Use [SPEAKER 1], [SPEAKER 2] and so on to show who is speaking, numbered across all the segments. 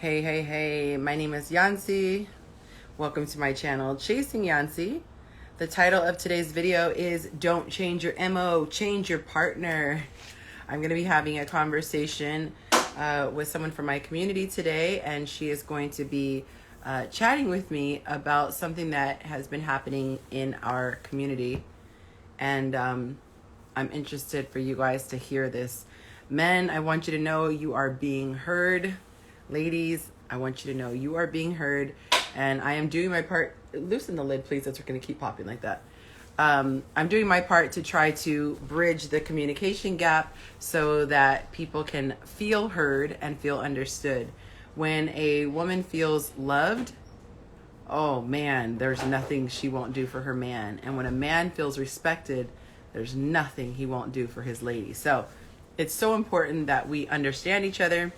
[SPEAKER 1] Hey, my name is Yancy. Welcome to my channel, Chasing Yancy. The title of today's video is Don't Change Your MO, Change Your Partner. I'm going to be having a conversation with someone from my community today, and she is going to be chatting with me about something that has been happening in our community. And I'm interested for you guys to hear this. Men, I want you to know you are being heard. Ladies, I want you to know you are being heard, and I am doing my part. Loosen the lid, please. That's going to keep popping like that. I'm doing my part to try to bridge the communication gap so that people can feel heard and feel understood. When a woman feels loved, oh man, there's nothing she won't do for her man. And when a man feels respected, there's nothing he won't do for his lady. So it's so important that we understand each other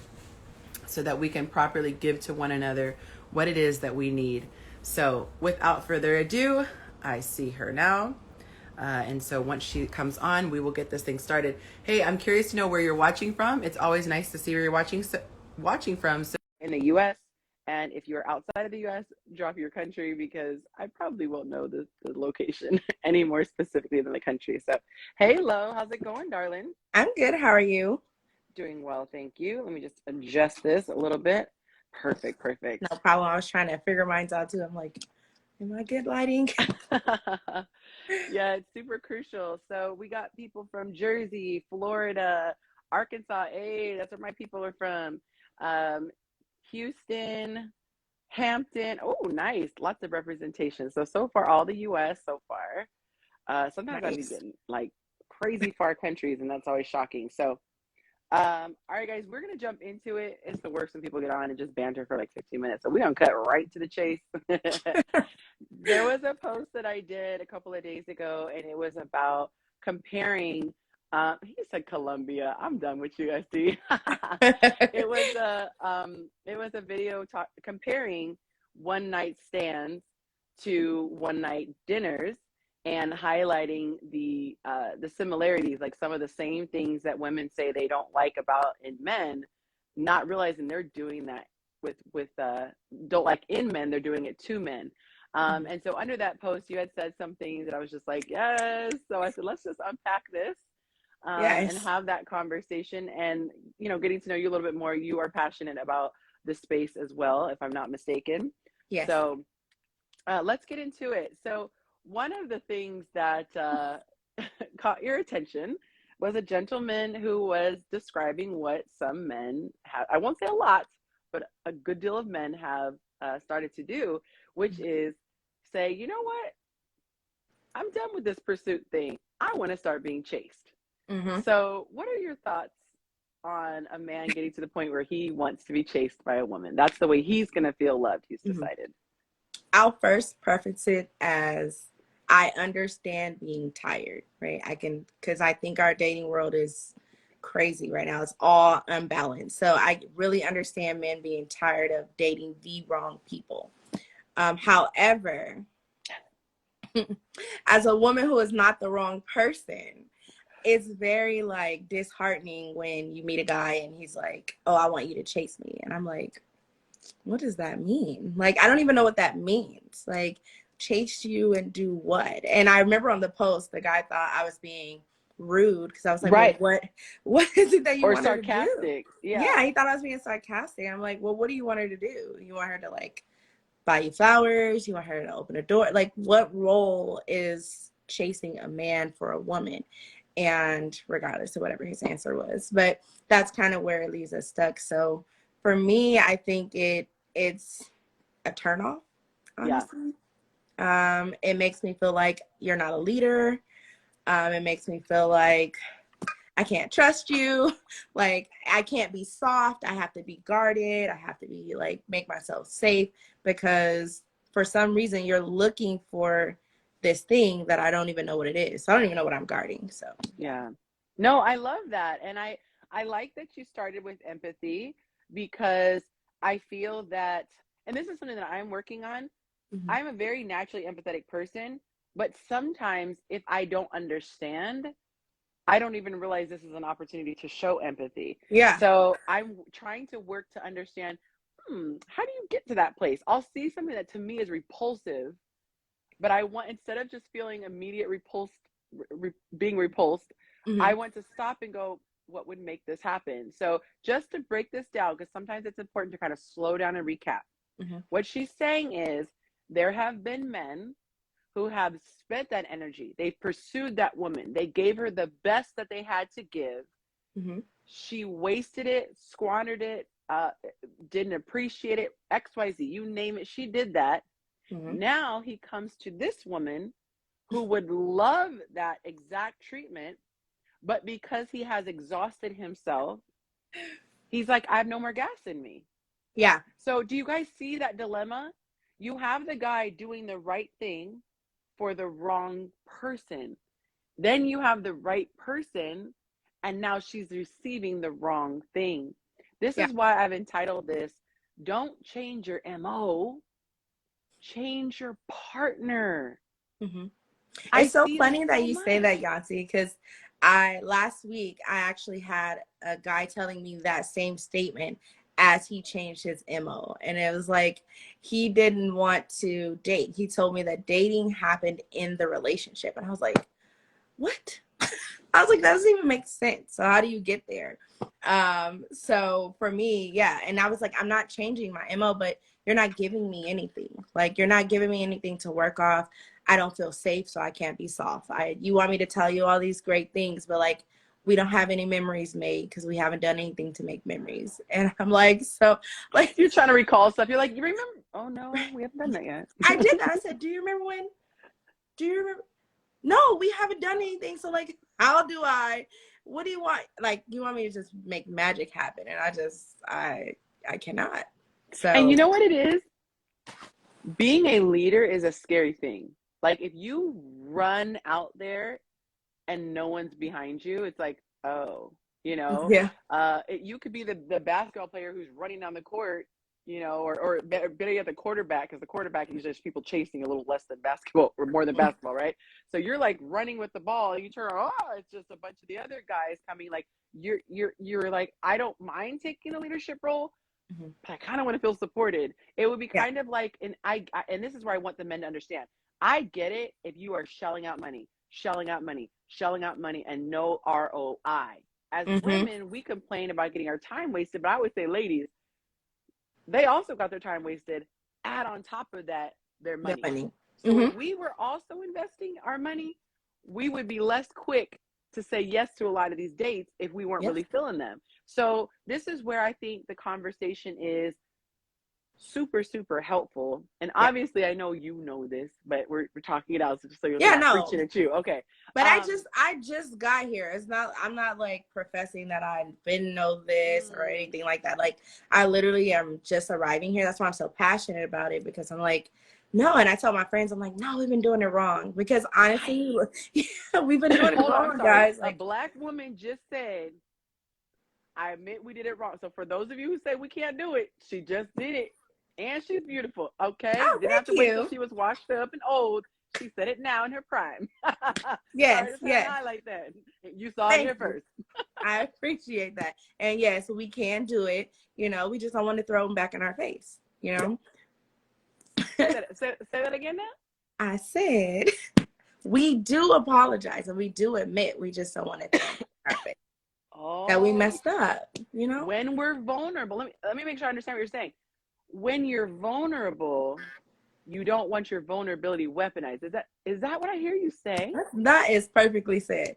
[SPEAKER 1] so that we can properly give to one another what it is that we need. So without further ado, I see her now. And so once she comes on, we will get this thing started. Hey, I'm curious to know where you're watching from. It's always nice to see where you're watching from. So in the U.S., and if you're outside of the U.S., drop your country because I probably won't know the location any more specifically than the country. So, hey, Lo, how's it going, darling?
[SPEAKER 2] I'm good. How are you?
[SPEAKER 1] Doing well, thank you. Let me just adjust this a little bit. Perfect.
[SPEAKER 2] No problem. I was trying to figure mine out too. I'm like, am I good lighting?
[SPEAKER 1] Yeah, it's super crucial. So we got people from Jersey, Florida, Arkansas. Hey, that's where my people are from. Houston, Hampton. Oh, nice. Lots of representation. So far, all the U.S. so far. Sometimes
[SPEAKER 2] Nice.
[SPEAKER 1] I be getting like crazy far countries, and that's always shocking. So all right, guys, we're gonna jump into it. It's the worst when people get on and just banter for like 15 minutes. So we're gonna cut right to the chase. There was a post that I did a couple of days ago, and it was about comparing. He said Colombia. I'm done with you, SD. It was a video comparing one night stands to one night dinners, and highlighting the similarities, like some of the same things that women say they don't like about in men, not realizing they're doing that with don't like in men, they're doing it to men. And so under that post, you had said some things that I was just like, yes. So I said, let's just unpack this and
[SPEAKER 2] Yes.
[SPEAKER 1] have that conversation. And, you know, getting to know you a little bit more, you are passionate about the space as well, if I'm not mistaken.
[SPEAKER 2] Yes.
[SPEAKER 1] So let's get into it. So one of the things that caught your attention was a gentleman who was describing what some men have, I won't say a lot, but a good deal of men have started to do, which is say, you know what? I'm done with this pursuit thing. I want to start being chased.
[SPEAKER 2] Mm-hmm.
[SPEAKER 1] So what are your thoughts on a man getting to the point where he wants to be chased by a woman? That's the way he's going to feel loved, he's decided.
[SPEAKER 2] I'll first preface it as I understand being tired, right? Because I think our dating world is crazy right now. It's all unbalanced. So I really understand men being tired of dating the wrong people. However, as a woman who is not the wrong person, it's very like disheartening when you meet a guy and he's like, oh, I want you to chase me. And I'm like, what does that mean? Like, I don't even know what that means. Like, chase you and do what? And I remember on the post, the guy thought I was being rude because I was like,
[SPEAKER 1] Right.
[SPEAKER 2] well, what is it that you want her to do?
[SPEAKER 1] Sarcastic.
[SPEAKER 2] Yeah, he thought I was being sarcastic. I'm like, well, what do you want her to do? You want her to like buy you flowers? You want her to open a door? Like, what role is chasing a man for a woman? And regardless of whatever his answer was, but that's kind of where it leaves us stuck. So for me, I think it's a turnoff, honestly. Yeah. It makes me feel like you're not a leader. It makes me feel like I can't trust you. Like, I can't be soft. I have to be guarded. I have to be like, make myself safe because for some reason you're looking for this thing that I don't even know what it is. So I don't even know what I'm guarding. So
[SPEAKER 1] yeah. No, I love that. And I like that you started with empathy because I feel that, and this is something that I'm working on. Mm-hmm. I'm a very naturally empathetic person, but sometimes if I don't understand, I don't even realize this is an opportunity to show empathy.
[SPEAKER 2] Yeah.
[SPEAKER 1] So I'm trying to work to understand
[SPEAKER 3] how do you get to that place? I'll see something that to me is repulsive, but I want, instead of just feeling immediate being repulsed, I want to stop and go, what would make this happen? So just to break this down, because sometimes it's important to kind of slow down and recap. What she's saying is there have been men who have spent that energy. They pursued that woman. They gave her the best that they had to give. She wasted it, squandered it, didn't appreciate it, XYZ, you name it, she did that. Now he comes to this woman who would love that exact treatment, but because he has exhausted himself, he's like, I have no more gas in me.
[SPEAKER 2] Yeah.
[SPEAKER 3] So do you guys see that dilemma? You have the guy doing the right thing for the wrong person. Then you have the right person, and now she's receiving the wrong thing. This is why I've entitled this, Don't Change Your MO, Change Your Partner.
[SPEAKER 2] It's so funny that you say that, Yonci, because last week I actually had a guy telling me that same statement as he changed his MO. And it was like, he didn't want to date. He told me that dating happened in the relationship. And I was like, what? I was like, that doesn't even make sense. So how do you get there? So for me, yeah. And I was like, I'm not changing my MO, but you're not giving me anything. Like, you're not giving me anything to work off. I don't feel safe, so I can't be soft. You want me to tell you all these great things, but like, we don't have any memories made because we haven't done anything to make memories. And I'm like, so like,
[SPEAKER 3] you're trying to recall stuff. You're like, you remember? Oh no, we haven't done that yet.
[SPEAKER 2] I did that. I said, do you remember when? Do you remember? No, we haven't done anything. So like, what do you want? Like, you want me to just make magic happen? And I cannot. So,
[SPEAKER 3] and you know what it is? Being a leader is a scary thing. Like, if you run out there and no one's behind you, it's like, oh, you know, you could be the basketball player who's running down the court, you know, or better yet, the quarterback, because the quarterback usually has people chasing a little less than basketball or more than basketball, right? So you're like running with the ball, you turn, it's just a bunch of the other guys coming. Like, you're like, I don't mind taking a leadership role, but I kind of want to feel supported. It would be kind of like, and and this is where I want the men to understand. I get it if you are shelling out money, and no ROI. As women, we complain about getting our time wasted, but I would say, ladies, they also got their time wasted. Add on top of that, their money. So if we were also investing our money, we would be less quick to say yes to a lot of these dates if we weren't really feeling them. So this is where I think the conversation is super, super helpful. And obviously I know you know this, but we're talking it out so you're not preaching at you. Okay.
[SPEAKER 2] But I just got here. I'm not like professing that I didn't know this or anything like that. Like, I literally am just arriving here. That's why I'm so passionate about it, because I'm like, no. And I tell my friends, I'm like, no, we've been doing it wrong. Because honestly, we've been doing it wrong, guys.
[SPEAKER 3] Like, a black woman just said, I admit we did it wrong. So for those of you who say we can't do it, she just did it. And she's beautiful, okay?
[SPEAKER 2] Oh,
[SPEAKER 3] didn't have to wait till she was washed up and old. She said it now in her prime.
[SPEAKER 2] Yes.
[SPEAKER 3] Highlight that. You saw it here first.
[SPEAKER 2] I appreciate that. And yes, we can do it. You know, we just don't want to throw them back in our face, you know?
[SPEAKER 3] Say that again now?
[SPEAKER 2] I said, we do apologize and we do admit, we just don't want to throw them back in our face. That we messed up, you know?
[SPEAKER 3] When we're vulnerable, let me make sure I understand what you're saying. When you're vulnerable, you don't want your vulnerability weaponized. Is that what I hear you say?
[SPEAKER 2] That is perfectly said.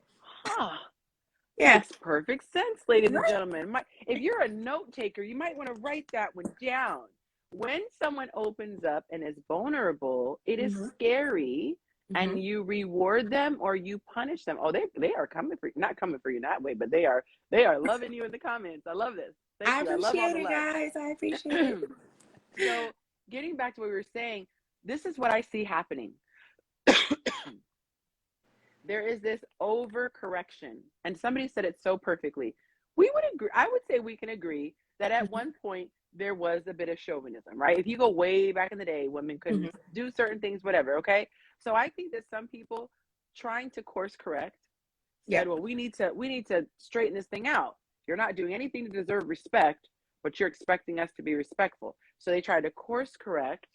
[SPEAKER 3] Makes perfect sense, ladies and gentlemen. If you're a note taker, you might want to write that one down. When someone opens up and is vulnerable, it is scary, and you reward them or you punish them. Oh, they are coming for you, not coming for you that way, but they are loving you in the comments. I love this.
[SPEAKER 2] I appreciate it, guys. I appreciate it.
[SPEAKER 3] So getting back to what we were saying, this is what I see happening. There is this overcorrection, and somebody said it so perfectly. We would agree. I would say we can agree that at one point there was a bit of chauvinism, right? If you go way back in the day, women couldn't do certain things, whatever. Okay. So I think that some people trying to course correct said, well, we need to straighten this thing out. You're not doing anything to deserve respect. but you're expecting us to be respectful. So they try to course correct,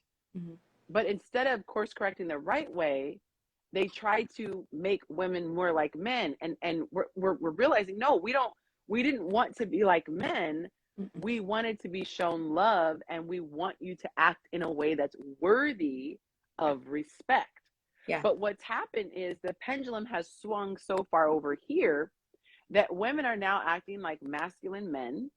[SPEAKER 3] but instead of course correcting the right way, they try to make women more like men. And we're realizing, no, we didn't want to be like men. We wanted to be shown love, and we want you to act in a way that's worthy of respect.
[SPEAKER 2] Yeah.
[SPEAKER 3] But what's happened is the pendulum has swung so far over here that women are now acting like masculine men,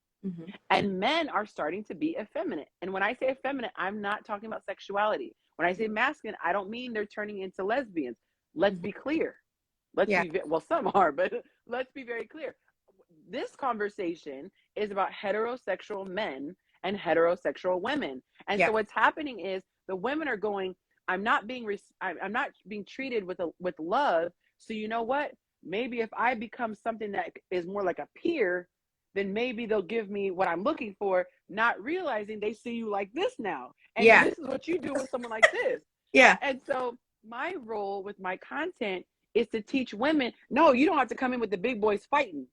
[SPEAKER 3] and men are starting to be effeminate. And when I say effeminate, I'm not talking about sexuality. When I say masculine, I don't mean they're turning into lesbians. Let's be clear. Well, some are, but let's be very clear. This conversation is about heterosexual men and heterosexual women. And so what's happening is the women are going, I'm not being treated with love. So you know what? Maybe if I become something that is more like a peer, then maybe they'll give me what I'm looking for, not realizing they see you like this now. And this is what you do with someone like this.
[SPEAKER 2] Yeah.
[SPEAKER 3] And so my role with my content is to teach women, no, you don't have to come in with the big boys fighting.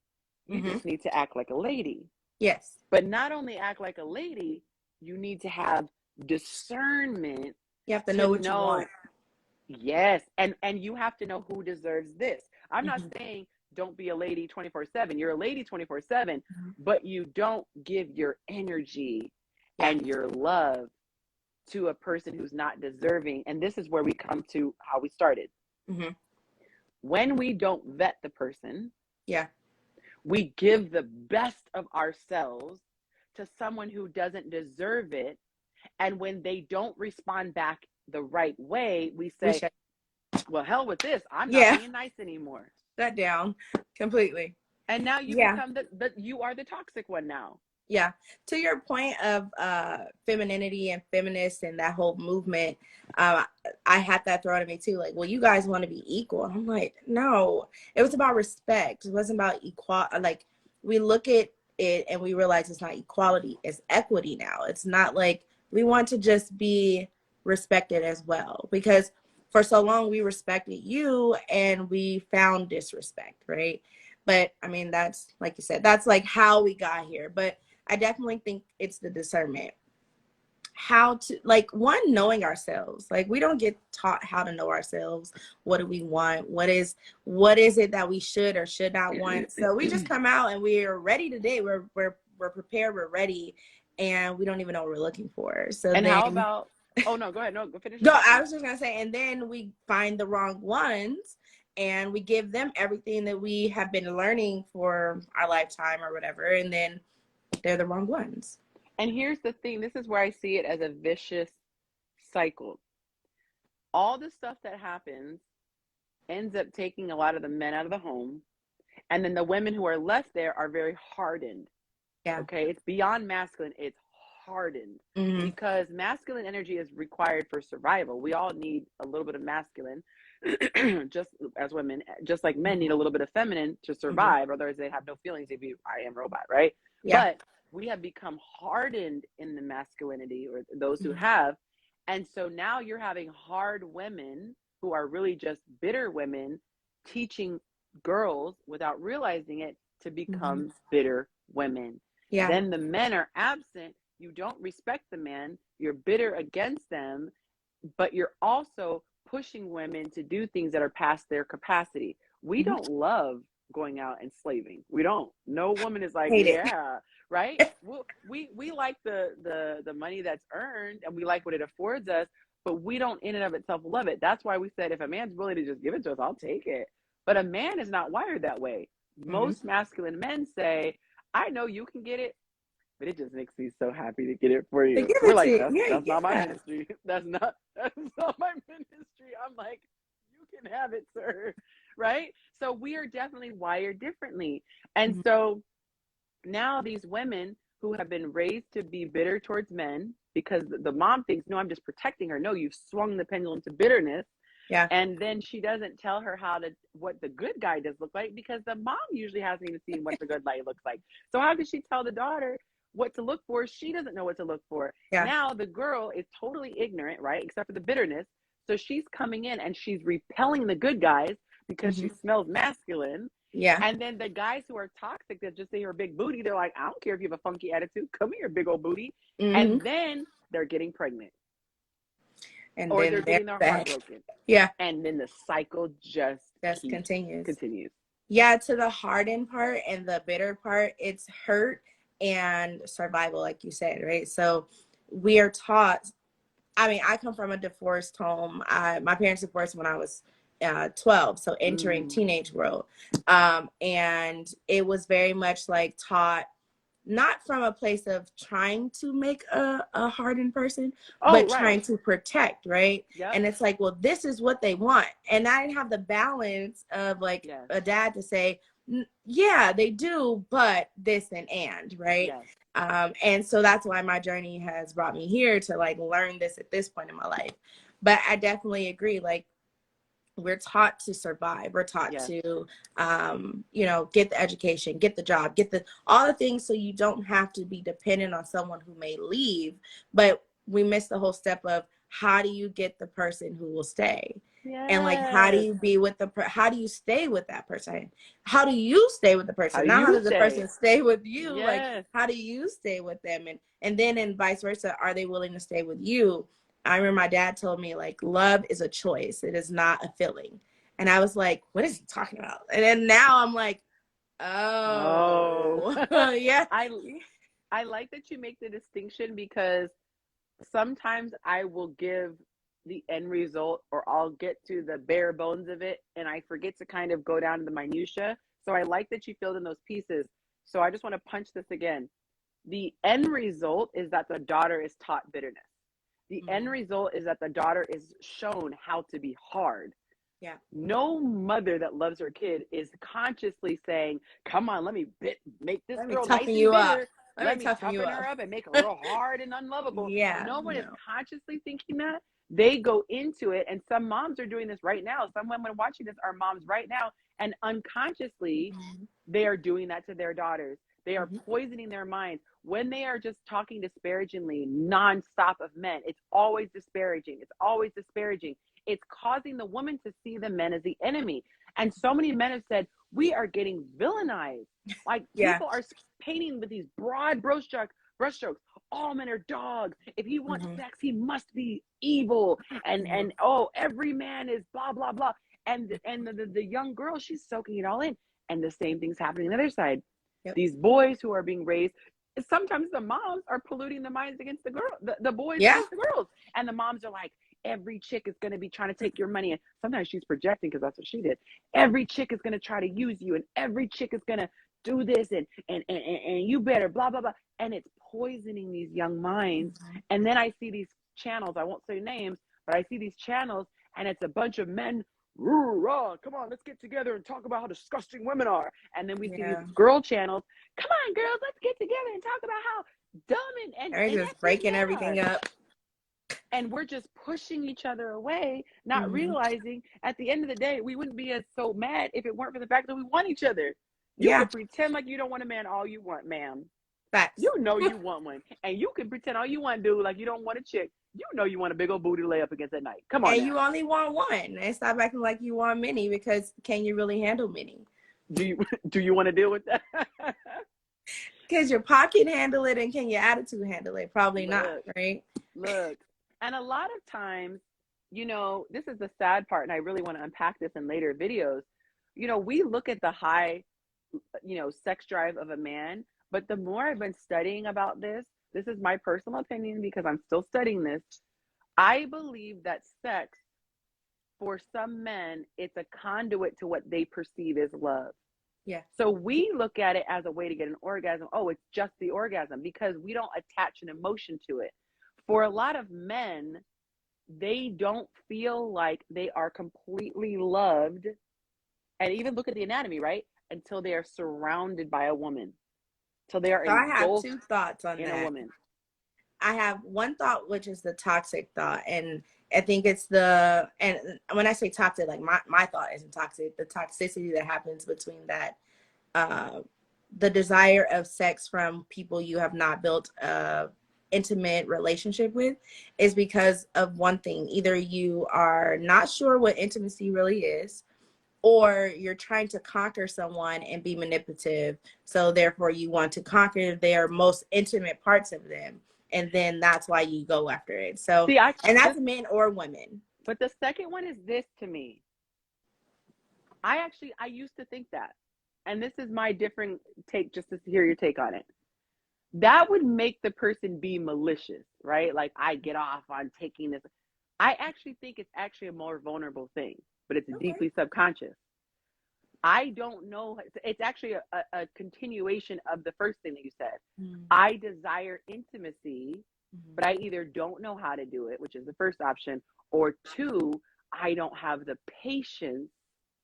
[SPEAKER 3] You just need to act like a lady.
[SPEAKER 2] Yes.
[SPEAKER 3] But not only act like a lady, you need to have discernment.
[SPEAKER 2] You have to know what you want.
[SPEAKER 3] Yes. And you have to know who deserves this. I'm not saying don't be a lady 24/7. You're a lady 24/7, but you don't give your energy and your love to a person who's not deserving. And this is where we come to how we started. When we don't vet the person, we give the best of ourselves to someone who doesn't deserve it. And when they don't respond back the right way, we say, well, hell with this. I'm not being nice anymore.
[SPEAKER 2] Shut down completely.
[SPEAKER 3] And now you become you are the toxic one now.
[SPEAKER 2] Yeah. To your point of femininity and feminists and that whole movement, I had that thrown at me too. Like, well, you guys want to be equal. I'm like, no, it was about respect. It wasn't about equality. Like, we look at it and we realize it's not equality, it's equity now. It's not like we want to just be respected as well, because for so long we respected you and we found disrespect, right? But I mean, that's, like you said, that's like how we got here. But I definitely think it's the discernment. How to, like, one, knowing ourselves. Like, we don't get taught how to know ourselves. What do we want? What is it that we should or should not want? So we just come out and we are ready today. We're prepared, we're ready, and we don't even know what we're looking for. So
[SPEAKER 3] and
[SPEAKER 2] then,
[SPEAKER 3] how about, oh no, go ahead. No, go finish.
[SPEAKER 2] No, I was just gonna say, and then we find the wrong ones and we give them everything that we have been learning for our lifetime or whatever, and then they're the wrong ones.
[SPEAKER 3] And here's the thing, this is where I see it as a vicious cycle. All the stuff that happens ends up taking a lot of the men out of the home, and then the women who are left there are very hardened. Okay, it's beyond masculine, it's hardened, because masculine energy is required for survival. We all need a little bit of masculine, just as women, just like men need a little bit of feminine to survive. Otherwise they have no feelings. They'd be I am robot, right? But we have become hardened in the masculinity, or those who have. And so now you're having hard women who are really just bitter women teaching girls without realizing it to become bitter women. Then the men are absent. You don't respect the man. You're bitter against them, but you're also pushing women to do things that are past their capacity. We don't love going out and slaving. We don't. No woman is like, right? We like the money that's earned, and we like what it affords us, but we don't in and of itself love it. That's why we said, if a man's willing to just give it to us, I'll take it. But a man is not wired that way. Most masculine men say, I know you can get it, but it just makes me so happy to get it for you. We're like, that's not my ministry. That's not my ministry. I'm like, you can have it, sir. Right? So we are definitely wired differently. And so now these women who have been raised to be bitter towards men, because the mom thinks, no, I'm just protecting her. No, you've swung the pendulum to bitterness. And then she doesn't tell her what the good guy does look like, because the mom usually hasn't even seen what the good guy looks like. So how does she tell the daughter what to look for? She doesn't know what to look for. Now the girl is totally ignorant, right? Except for the bitterness. So she's coming in and she's repelling the good guys because she smells masculine.
[SPEAKER 2] Yeah.
[SPEAKER 3] And then the guys who are toxic that just say you're a big booty, they're like, I don't care if you have a funky attitude. Come here, big old booty. And then they're getting pregnant.
[SPEAKER 2] And
[SPEAKER 3] Or
[SPEAKER 2] then
[SPEAKER 3] they're getting their heart broken.
[SPEAKER 2] Yeah.
[SPEAKER 3] And then the cycle just
[SPEAKER 2] continues.
[SPEAKER 3] Yeah,
[SPEAKER 2] to the hardened part and the bitter part, it's hurt and survival, like you said, right? So we are taught, I mean, I come from a divorced home. My parents divorced when I was 12, so entering teenage world. And it was very much like taught, not from a place of trying to make a hardened person, but trying to protect, right?
[SPEAKER 3] Yep.
[SPEAKER 2] And it's like, well, this is what they want. And I didn't have the balance of like a dad to say, yeah, they do, but this and, right?
[SPEAKER 3] Yes.
[SPEAKER 2] And so that's why my journey has brought me here to like learn this at this point in my life. But I definitely agree, like, we're taught to survive. We're taught to, you know, get the education, get the job, get all the things so you don't have to be dependent on someone who may leave. But we miss the whole step of how do you get the person who will stay?
[SPEAKER 3] Yes.
[SPEAKER 2] And like, how do you be with how do you stay with that person? How do you stay with the person? How does the person stay with you?
[SPEAKER 3] Yes.
[SPEAKER 2] Like, how do you stay with them? And then and vice versa, are they willing to stay with you? I remember my dad told me, like, love is a choice. It is not a feeling. And I was like, what is he talking about? And then now I'm like, oh. Yeah.
[SPEAKER 3] I like that you make the distinction, because sometimes I will give the end result, or I'll get to the bare bones of it, and I forget to kind of go down to the minutia. So I like that you filled in those pieces. So I just want to punch this again. The end result is that the daughter is taught bitterness. The end result is that the daughter is shown how to be hard.
[SPEAKER 2] Yeah.
[SPEAKER 3] No mother that loves her kid is consciously saying, come on, let me make this girl nice and bitter. Let me toughen her up and make her real hard and unlovable.
[SPEAKER 2] Yeah.
[SPEAKER 3] No one is consciously thinking that. They go into it, and some moms are doing this right now. Some women watching this are moms right now, and unconsciously they are doing that to their daughters. They are poisoning their minds. When they are just talking disparagingly nonstop of men, it's always disparaging. It's always disparaging. It's causing the woman to see the men as the enemy. And so many men have said, we are getting villainized. Like, people are painting with these broad brushstrokes. All men are dogs. If he wants sex, he must be evil. And oh, every man is blah, blah, blah. And the young girl, she's soaking it all in. And the same thing's happening on the other side. Yep. These boys who are being raised, sometimes the moms are polluting the minds against the girl, the boys against the girls. And the moms are like, every chick is going to be trying to take your money. And sometimes she's projecting, because that's what she did. Every chick is going to try to use you, and every chick is going to do this, and you better blah, blah, blah. And it's poisoning these young minds. And then I see these channels, I won't say names, but I see these channels, and it's a bunch of men, come on, let's get together and talk about how disgusting women are. And then we see these girl channels, come on, girls, let's get together and talk about how dumb and
[SPEAKER 2] they're just breaking everything up.
[SPEAKER 3] And we're just pushing each other away, not realizing at the end of the day, we wouldn't be as so mad if it weren't for the fact that we want each other. You can pretend like you don't want a man all you want, ma'am.
[SPEAKER 2] Facts.
[SPEAKER 3] You know you want one. And you can pretend all you want, dude, like you don't want a chick. You know you want a big old booty to lay up against at night. Come on.
[SPEAKER 2] And
[SPEAKER 3] now.
[SPEAKER 2] you only want one. And stop acting like you want many, because can you really handle many?
[SPEAKER 3] Do you want to deal with that?
[SPEAKER 2] Because your pocket handle it, and can your attitude handle it? Probably not, right?
[SPEAKER 3] Look. And a lot of times, you know, this is the sad part, and I really want to unpack this in later videos. You know, we look at the high, you know, sex drive of a man, but the more I've been studying about this is my personal opinion, because I'm still studying this. I believe that sex, for some men, it's a conduit to what they perceive as love.
[SPEAKER 2] Yeah.
[SPEAKER 3] So we look at it as a way to get an orgasm. Oh, it's just the orgasm, because we don't attach an emotion to it. For a lot of men, they don't feel like they are completely loved. And even look at the anatomy, right? Until they are surrounded by a woman. Till they are engulfed.
[SPEAKER 2] I have two thoughts on
[SPEAKER 3] in
[SPEAKER 2] that.
[SPEAKER 3] A woman.
[SPEAKER 2] I have one thought, which is the toxic thought. And I think it's and when I say toxic, like my thought isn't toxic, the toxicity that happens between that, the desire of sex from people you have not built a intimate relationship with, is because of one thing. Either you are not sure what intimacy really is, or you're trying to conquer someone and be manipulative. So therefore you want to conquer their most intimate parts of them. And then that's why you go after it. So,
[SPEAKER 3] See,
[SPEAKER 2] and that's men or women.
[SPEAKER 3] But the second one is this to me. I used to think that. And this is my different take, just to hear your take on it. That would make the person be malicious, right? Like, I get off on taking this. I actually think it's actually a more vulnerable thing, but it's deeply subconscious. I don't know. It's actually a continuation of the first thing that you said. I desire intimacy, but I either don't know how to do it, which is the first option, or two, I don't have the patience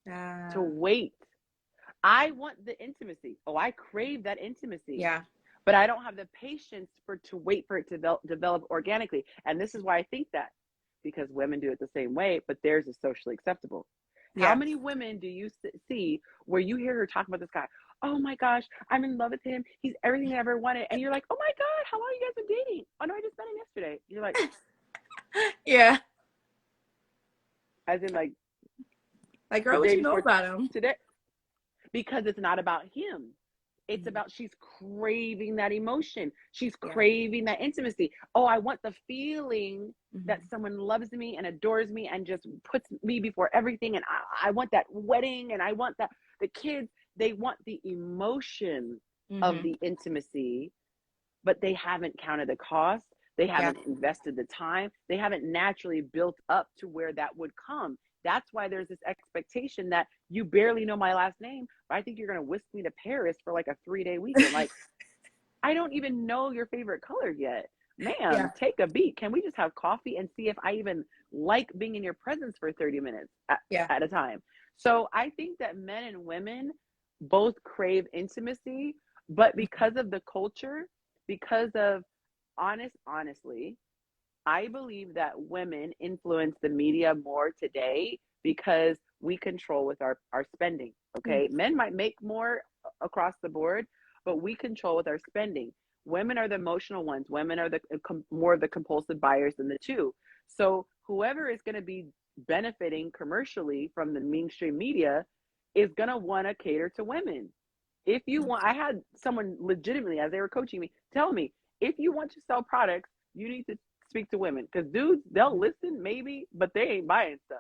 [SPEAKER 3] to wait. I want the intimacy. Oh, I crave that intimacy.
[SPEAKER 2] Yeah.
[SPEAKER 3] But I don't have the patience to wait for it to develop organically. And this is why I think that, because women do it the same way, but theirs is socially acceptable. Yeah. How many women do you see where you hear her talk about this guy? Oh my gosh, I'm in love with him. He's everything I ever wanted. And you're like, oh my God, how long you guys been dating? Oh no, I just met him yesterday. You're like,
[SPEAKER 2] yeah.
[SPEAKER 3] As in like
[SPEAKER 2] girl, what you know about him?
[SPEAKER 3] Today. Because it's not about him. It's about, she's craving that emotion. She's craving that intimacy. Oh, I want the feeling that someone loves me and adores me and just puts me before everything. And I want that wedding, and I want that, the kids, they want the emotion of the intimacy, but they haven't counted the cost. They haven't invested the time. They haven't naturally built up to where that would come. That's why there's this expectation that you barely know my last name, but I think you're going to whisk me to Paris for like a 3-day weekend. Like, I don't even know your favorite color yet. Ma'am, take a beat. Can we just have coffee and see if I even like being in your presence for 30 minutes at a time? So I think that men and women both crave intimacy, but because of the culture, because of honestly, I believe that women influence the media more today because we control with our spending. Okay. Men might make more across the board, but we control with our spending. Women are the emotional ones. Women are the more the compulsive buyers than the two. So whoever is going to be benefiting commercially from the mainstream media is going to want to cater to women. If you want, I had someone legitimately, as they were coaching me, tell me, if you want to sell products, you need to speak to women, because dudes, they'll listen maybe, but they ain't buying stuff.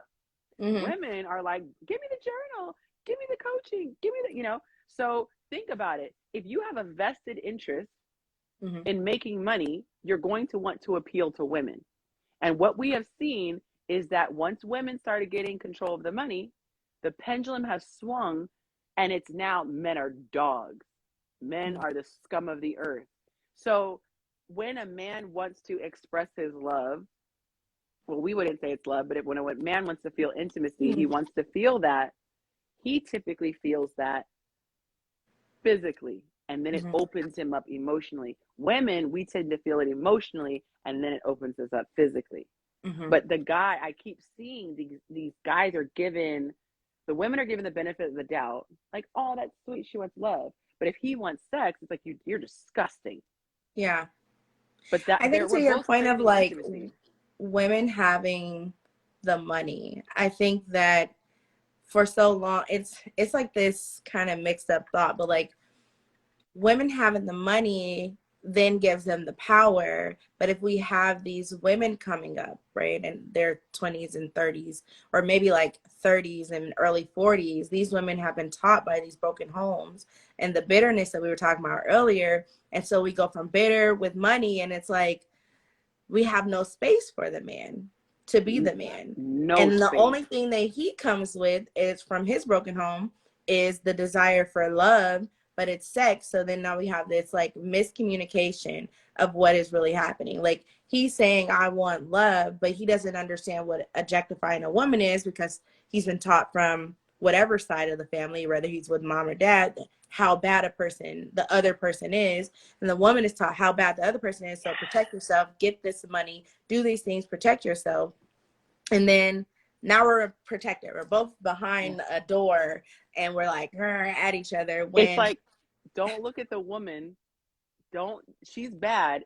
[SPEAKER 3] Women are like, give me the journal, give me the coaching, give me the, so think about it. If you have a vested interest in making money, you're going to want to appeal to women. And what we have seen is that once women started getting control of the money, the pendulum has swung, and it's now men are dogs. Men are the scum of the earth. So when a man wants to express his love, well, we wouldn't say it's love, but when a man wants to feel intimacy, he wants to feel that. He typically feels that physically, and then it opens him up emotionally. Women, we tend to feel it emotionally, and then it opens us up physically. But the guy, I keep seeing these guys are given, the women are given the benefit of the doubt, like, oh, that's sweet, she wants love. But if he wants sex, it's like, you're disgusting.
[SPEAKER 2] Yeah.
[SPEAKER 3] But that,
[SPEAKER 2] I think to your point of like
[SPEAKER 3] intimacy.
[SPEAKER 2] Women having the money, I think that for so long it's like this kind of mixed up thought, but like women having the money then gives them the power. But if we have these women coming up, right, in their 20s and 30s, or maybe like 30s and early 40s, these women have been taught by these broken homes and the bitterness that we were talking about earlier. And so we go from bitter with money, and it's like we have no space for the man to be the man. And the only thing that he comes with is from his broken home is the desire for love, but it's sex. So then now we have this like miscommunication of what is really happening. Like he's saying, I want love, but he doesn't understand what objectifying a woman is, because he's been taught from whatever side of the family, whether he's with mom or dad, how bad the other person is. And the woman is taught how bad the other person is. So protect yourself, get this money, do these things, protect yourself. And then now we're protected. We're both behind a door and we're like at each other. When
[SPEAKER 3] it's like, don't look at the woman. She's bad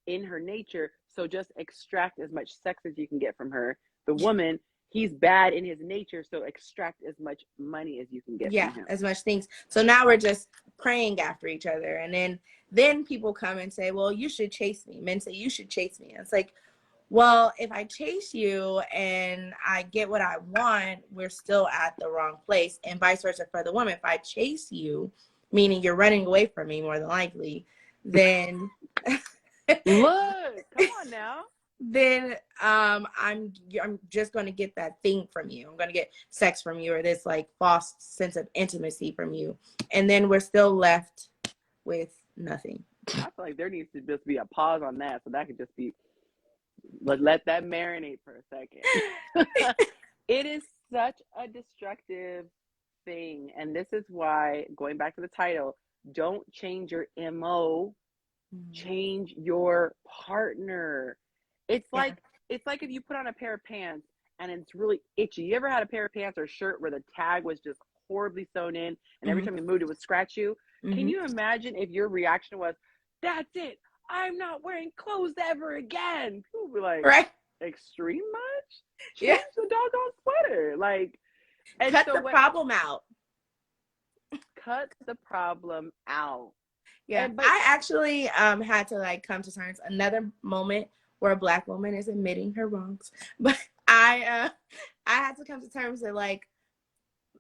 [SPEAKER 3] in her nature. So just extract as much sex as you can get from her. The woman, he's bad in his nature, so extract as much money as you can get
[SPEAKER 2] Yeah,
[SPEAKER 3] from him.
[SPEAKER 2] as much things. So now we're just praying after each other. And then people come and say, well, you should chase me. Men say, you should chase me. And it's like, well, if I chase you and I get what I want, we're still at the wrong place. And vice versa for the woman. If I chase you, meaning you're running away from me more than likely, then
[SPEAKER 3] Look, come on now.
[SPEAKER 2] then I'm just going to get that thing from you. I'm going to get sex from you, or this like false sense of intimacy from you. And then we're still left with nothing.
[SPEAKER 3] I feel like there needs to just be a pause on that, so that could just be, let that marinate for a second. It is such a destructive thing, and this is why, going back to the title, don't change your MO, change your partner. It's like if you put on a pair of pants and it's really itchy. You ever had a pair of pants or shirt where the tag was just horribly sewn in, and every time you moved it would scratch you? Can you imagine if your reaction was, that's it, I'm not wearing clothes ever again? People would be like,
[SPEAKER 2] right?
[SPEAKER 3] Extreme much? Change the doggone sweater. Like, and
[SPEAKER 2] cut
[SPEAKER 3] so
[SPEAKER 2] the problem out.
[SPEAKER 3] Cut the problem out.
[SPEAKER 2] Yeah,
[SPEAKER 3] but
[SPEAKER 2] I actually had to like come to terms. Another moment where a Black woman is admitting her wrongs, but I had to come to terms that like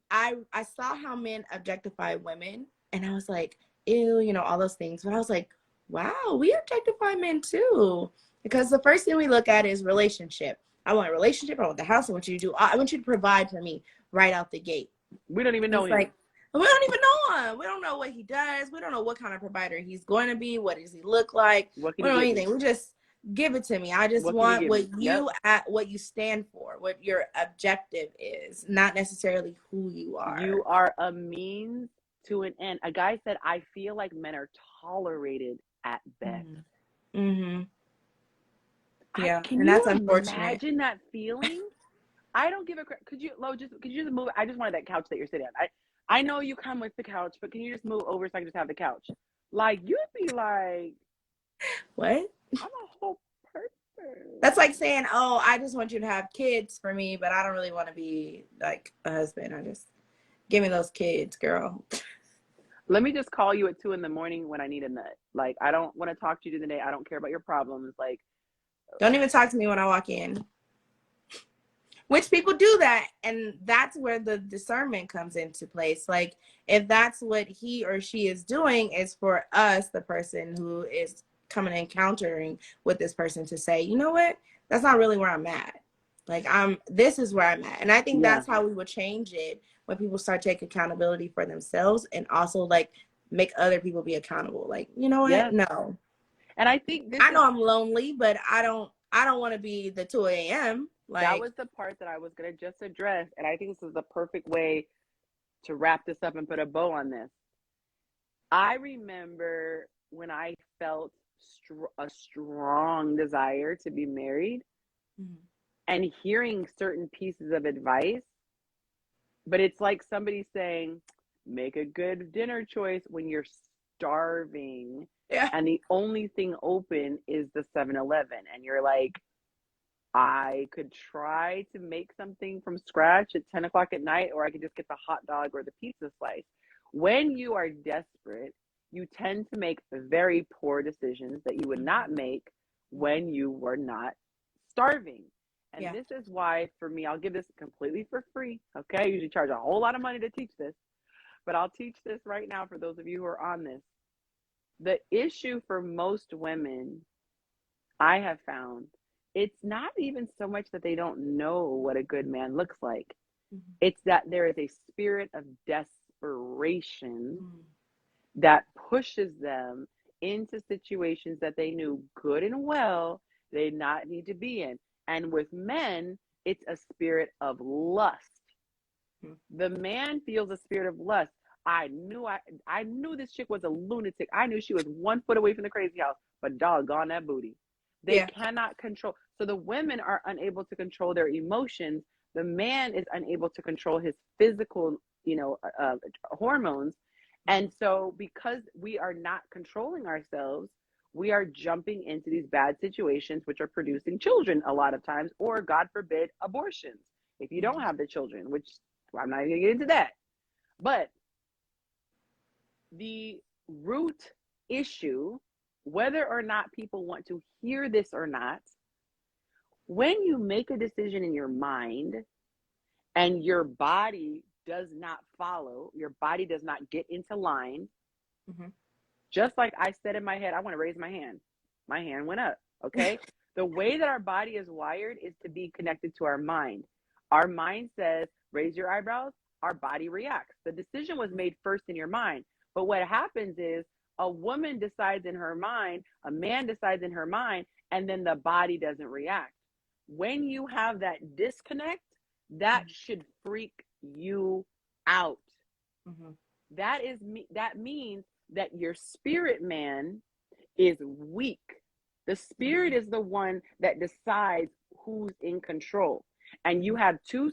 [SPEAKER 2] I saw how men objectify women, and I was like, ew, you know, all those things. But I was like, wow, we objectify men too, because the first thing we look at is relationship. I want a relationship. I want the house. I want you to provide for me right out the gate.
[SPEAKER 3] We don't even know him.
[SPEAKER 2] Like, we don't even know him. We don't know what he does. We don't know what kind of provider he's going to be. What does he look like? We don't know anything. We just give it to me. I just want what you stand for, what your objective is, not necessarily who you are.
[SPEAKER 3] You are a means to an end. A guy said, I feel like men are tolerated at best.
[SPEAKER 2] Yeah,
[SPEAKER 3] and that's unfortunate. Imagine that feeling. I don't give a crap. Could you just move? I just wanted that couch that you're sitting on. I know you come with the couch, but can you just move over so I can just have the couch? Like, you'd be like,
[SPEAKER 2] what?
[SPEAKER 3] I'm a whole person.
[SPEAKER 2] That's like saying, oh, I just want you to have kids for me, but I don't really want to be like a husband. I just give me those kids, girl.
[SPEAKER 3] Let me just call you at 2 a.m. when I need a nut. Like, I don't want to talk to you today. I don't care about your problems. Like,
[SPEAKER 2] don't even talk to me when I walk in. Which people do that, and that's where the discernment comes into place. Like, if that's what he or she is doing, is for us, the person who is coming and encountering with this person, to say, you know what, that's not really where I'm at. Like, this is where I'm at. And I think that's how we would change it, when people start taking accountability for themselves, and also like make other people be accountable. Like, you know what? No.
[SPEAKER 3] And I think
[SPEAKER 2] I know I'm lonely, but I don't want to be the 2 a.m. Like,
[SPEAKER 3] that was the part that I was going to just address. And I think this is the perfect way to wrap this up and put a bow on this. I remember when I felt a strong desire to be married, and hearing certain pieces of advice, but it's like somebody saying, make a good dinner choice when you're starving, and the only thing open is the 7-Eleven, and you're like, I could try to make something from scratch at 10 o'clock at night, or I could just get the hot dog or the pizza slice. When you are desperate, you tend to make very poor decisions that you would not make when you were not starving. And this is why, for me, I'll give this completely for free. Okay, I usually charge a whole lot of money to teach this, but I'll teach this right now for those of you who are on this. The issue for most women, I have found, it's not even so much that they don't know what a good man looks like. It's that there is a spirit of desperation that pushes them into situations that they knew good and well they not need to be in. And with men, it's a spirit of lust. The man feels a spirit of lust. I knew this chick was a lunatic. I knew she was 1 foot away from the crazy house, but doggone that booty. They cannot control. So the women are unable to control their emotions. The man is unable to control his physical, hormones. And so because we are not controlling ourselves, we are jumping into these bad situations, which are producing children a lot of times, or God forbid, abortions. if you don't have the children, which I'm not even gonna get into that. But the root issue, whether or not people want to hear this or not, when you make a decision in your mind and your body does not follow, your body does not get into line, just like I said in my head, I want to raise my hand. My hand went up, okay? The way that our body is wired is to be connected to our mind. Our mind says, raise your eyebrows, our body reacts. The decision was made first in your mind. But what happens is a woman decides in her mind, a man decides in her mind, and then the body doesn't react. When you have that disconnect, that should freak you out. That means that your spirit man is weak. The spirit is the one that decides who's in control. And you have two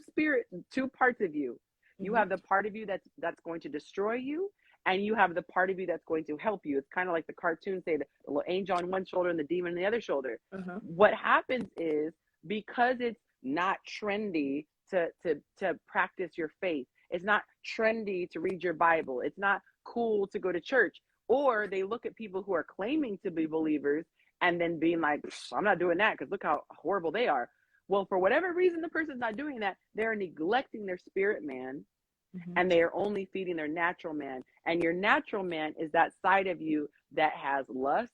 [SPEAKER 3] parts of you. You have the part of you that's going to destroy you, and you have the part of you that's going to help you. It's kind of like the cartoons say, the little angel on one shoulder and the demon on the other shoulder. What happens is, because it's not trendy to practice your faith, it's not trendy to read your Bible, it's not cool to go to church, or they look at people who are claiming to be believers and then being like, I'm not doing that because look how horrible they are. Well, for whatever reason, the person's not doing that. They're neglecting their spirit man, and they are only feeding their natural man. And your natural man is that side of you that has lust,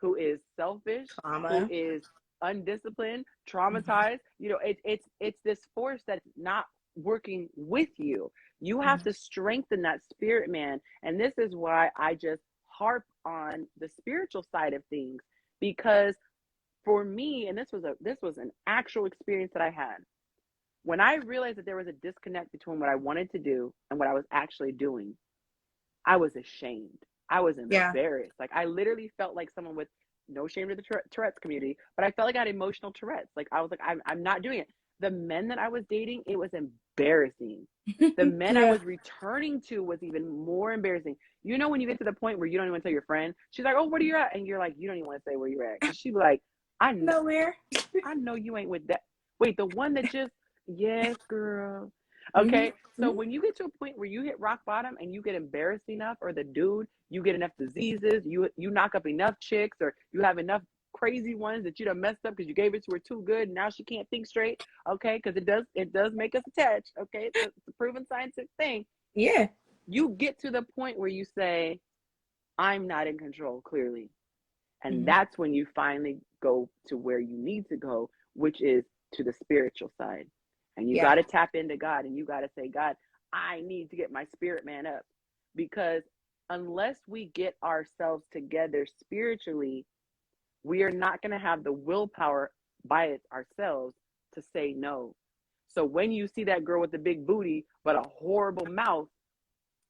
[SPEAKER 3] who is selfish, who is undisciplined, traumatized. You know, it's this force that's not working with you. You have to strengthen that spirit man. And this is why I just harp on the spiritual side of things, because for me, and this was an actual experience that I had, when I realized that there was a disconnect between what I wanted to do and what I was actually doing, I was ashamed. I was embarrassed. Like, I literally felt like someone with no shame to the Tourette's community, but I felt like I had emotional Tourette's. Like, I was like, I'm not doing it. The men that I was dating, it was embarrassing. The men I was returning to was even more embarrassing. You know, when you get to the point where you don't even tell your friend, she's like, oh, where are you at? And you're like, you don't even want to say where you're at. And she'd be like, I know
[SPEAKER 2] Nowhere.
[SPEAKER 3] I know you ain't with that. Wait, the one that just, yes, girl. Okay. So when you get to a point where you hit rock bottom and you get embarrassed enough, or the dude, you get enough diseases, you knock up enough chicks, or you have enough crazy ones that you done messed up because you gave it to her too good, and now she can't think straight. Okay, because it does make us attached. Okay, it's a proven scientific thing.
[SPEAKER 2] Yeah.
[SPEAKER 3] You get to the point where you say, I'm not in control, clearly. And that's when you finally go to where you need to go, which is to the spiritual side. And you got to tap into God, and you got to say, God, I need to get my spirit man up. Because unless we get ourselves together spiritually, we are not going to have the willpower by ourselves to say no. So when you see that girl with the big booty, but a horrible mouth,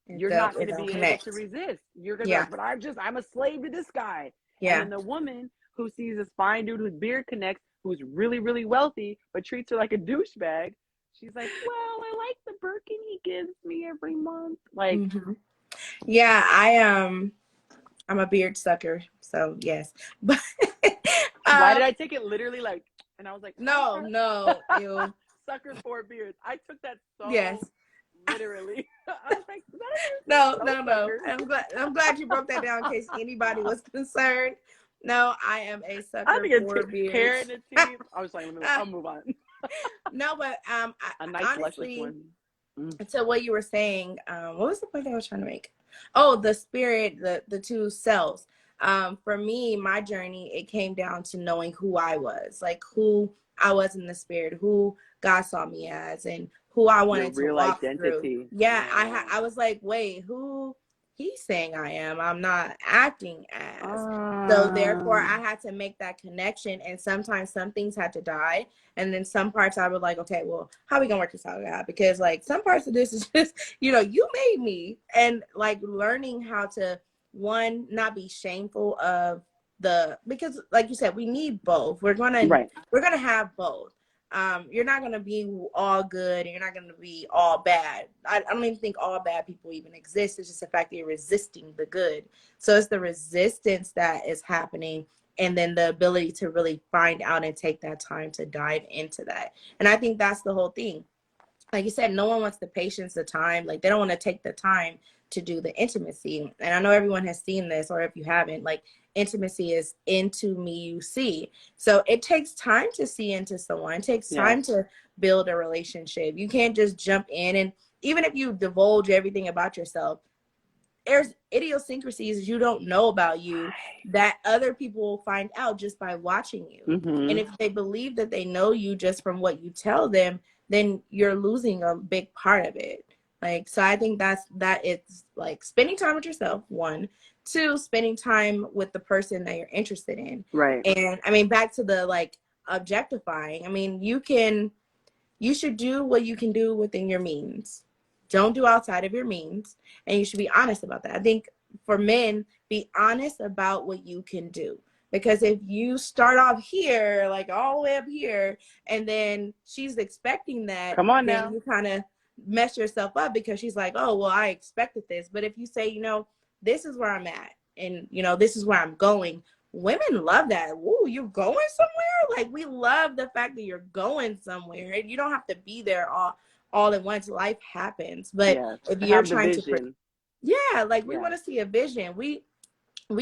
[SPEAKER 3] you're not going to be able to resist. You're going to be like, but I'm a slave to this guy. And then the woman who sees this fine dude whose beard connects, who's really, really wealthy, but treats her like a douchebag, she's like, well, I like the Birkin he gives me every month. Like,
[SPEAKER 2] yeah, I'm a beard sucker, so yes. But
[SPEAKER 3] why did I take it literally like, and I was like,
[SPEAKER 2] no, ew.
[SPEAKER 3] Sucker for beards. I took that so literally. I was like,
[SPEAKER 2] no. I'm glad you broke that down in case anybody was concerned. No, I am a sucker for beards.
[SPEAKER 3] Hair in the teeth. I was like, I'll move on.
[SPEAKER 2] No, but
[SPEAKER 3] a nice
[SPEAKER 2] honestly,
[SPEAKER 3] luscious one.
[SPEAKER 2] To what you were saying, what was the point that I was trying to make? Oh, the spirit, the two selves. For me, my journey, it came down to knowing who I was, like who I was in the spirit, who God saw me as, and who I wanted to walk through. Yeah, I was like, wait, who he's saying I am? I'm not acting as. So therefore, I had to make that connection. And sometimes some things had to die. And then some parts I was like, okay, well, how are we gonna work this out, God? Because like some parts of this is just, you made me. And like learning how to, one, not be shameful of because like you said, we need both. We're gonna have both. You're not gonna be all good, and you're not gonna be all bad. I don't even think all bad people even exist. It's just the fact that you're resisting the good. So it's the resistance that is happening. and then the ability to really find out and take that time to dive into that. And I think that's the whole thing. Like you said, no one wants the patience, the time. Like they don't want to take the time to do the intimacy. And I know everyone has seen this, or if you haven't, like intimacy is into me, you see. So it takes time to see into someone. It takes time to build a relationship. You can't just jump in, and even if you divulge everything about yourself, there's idiosyncrasies you don't know about you that other people will find out just by watching you. And if they believe that they know you just from what you tell them, then you're losing a big part of it. Like, so I think that it's like spending time with yourself, 1, 2, spending time with the person that you're interested in.
[SPEAKER 3] Right.
[SPEAKER 2] And I mean, back to the like objectifying, I mean, you should do what you can do within your means. Don't do outside of your means. And you should be honest about that. I think for men, be honest about what you can do. Because if you start off here, like all the way up here, and then she's expecting that,
[SPEAKER 3] come on
[SPEAKER 2] then
[SPEAKER 3] now,
[SPEAKER 2] you kind of mess yourself up because she's like, oh, well, I expected this. But if you say, you know, this is where I'm at, and, you know, this is where I'm going, women love that. Ooh, you're going somewhere? Like, we love the fact that you're going somewhere. And you don't have to be there all at once. Life happens. But if you're trying to, like we want to see a vision. We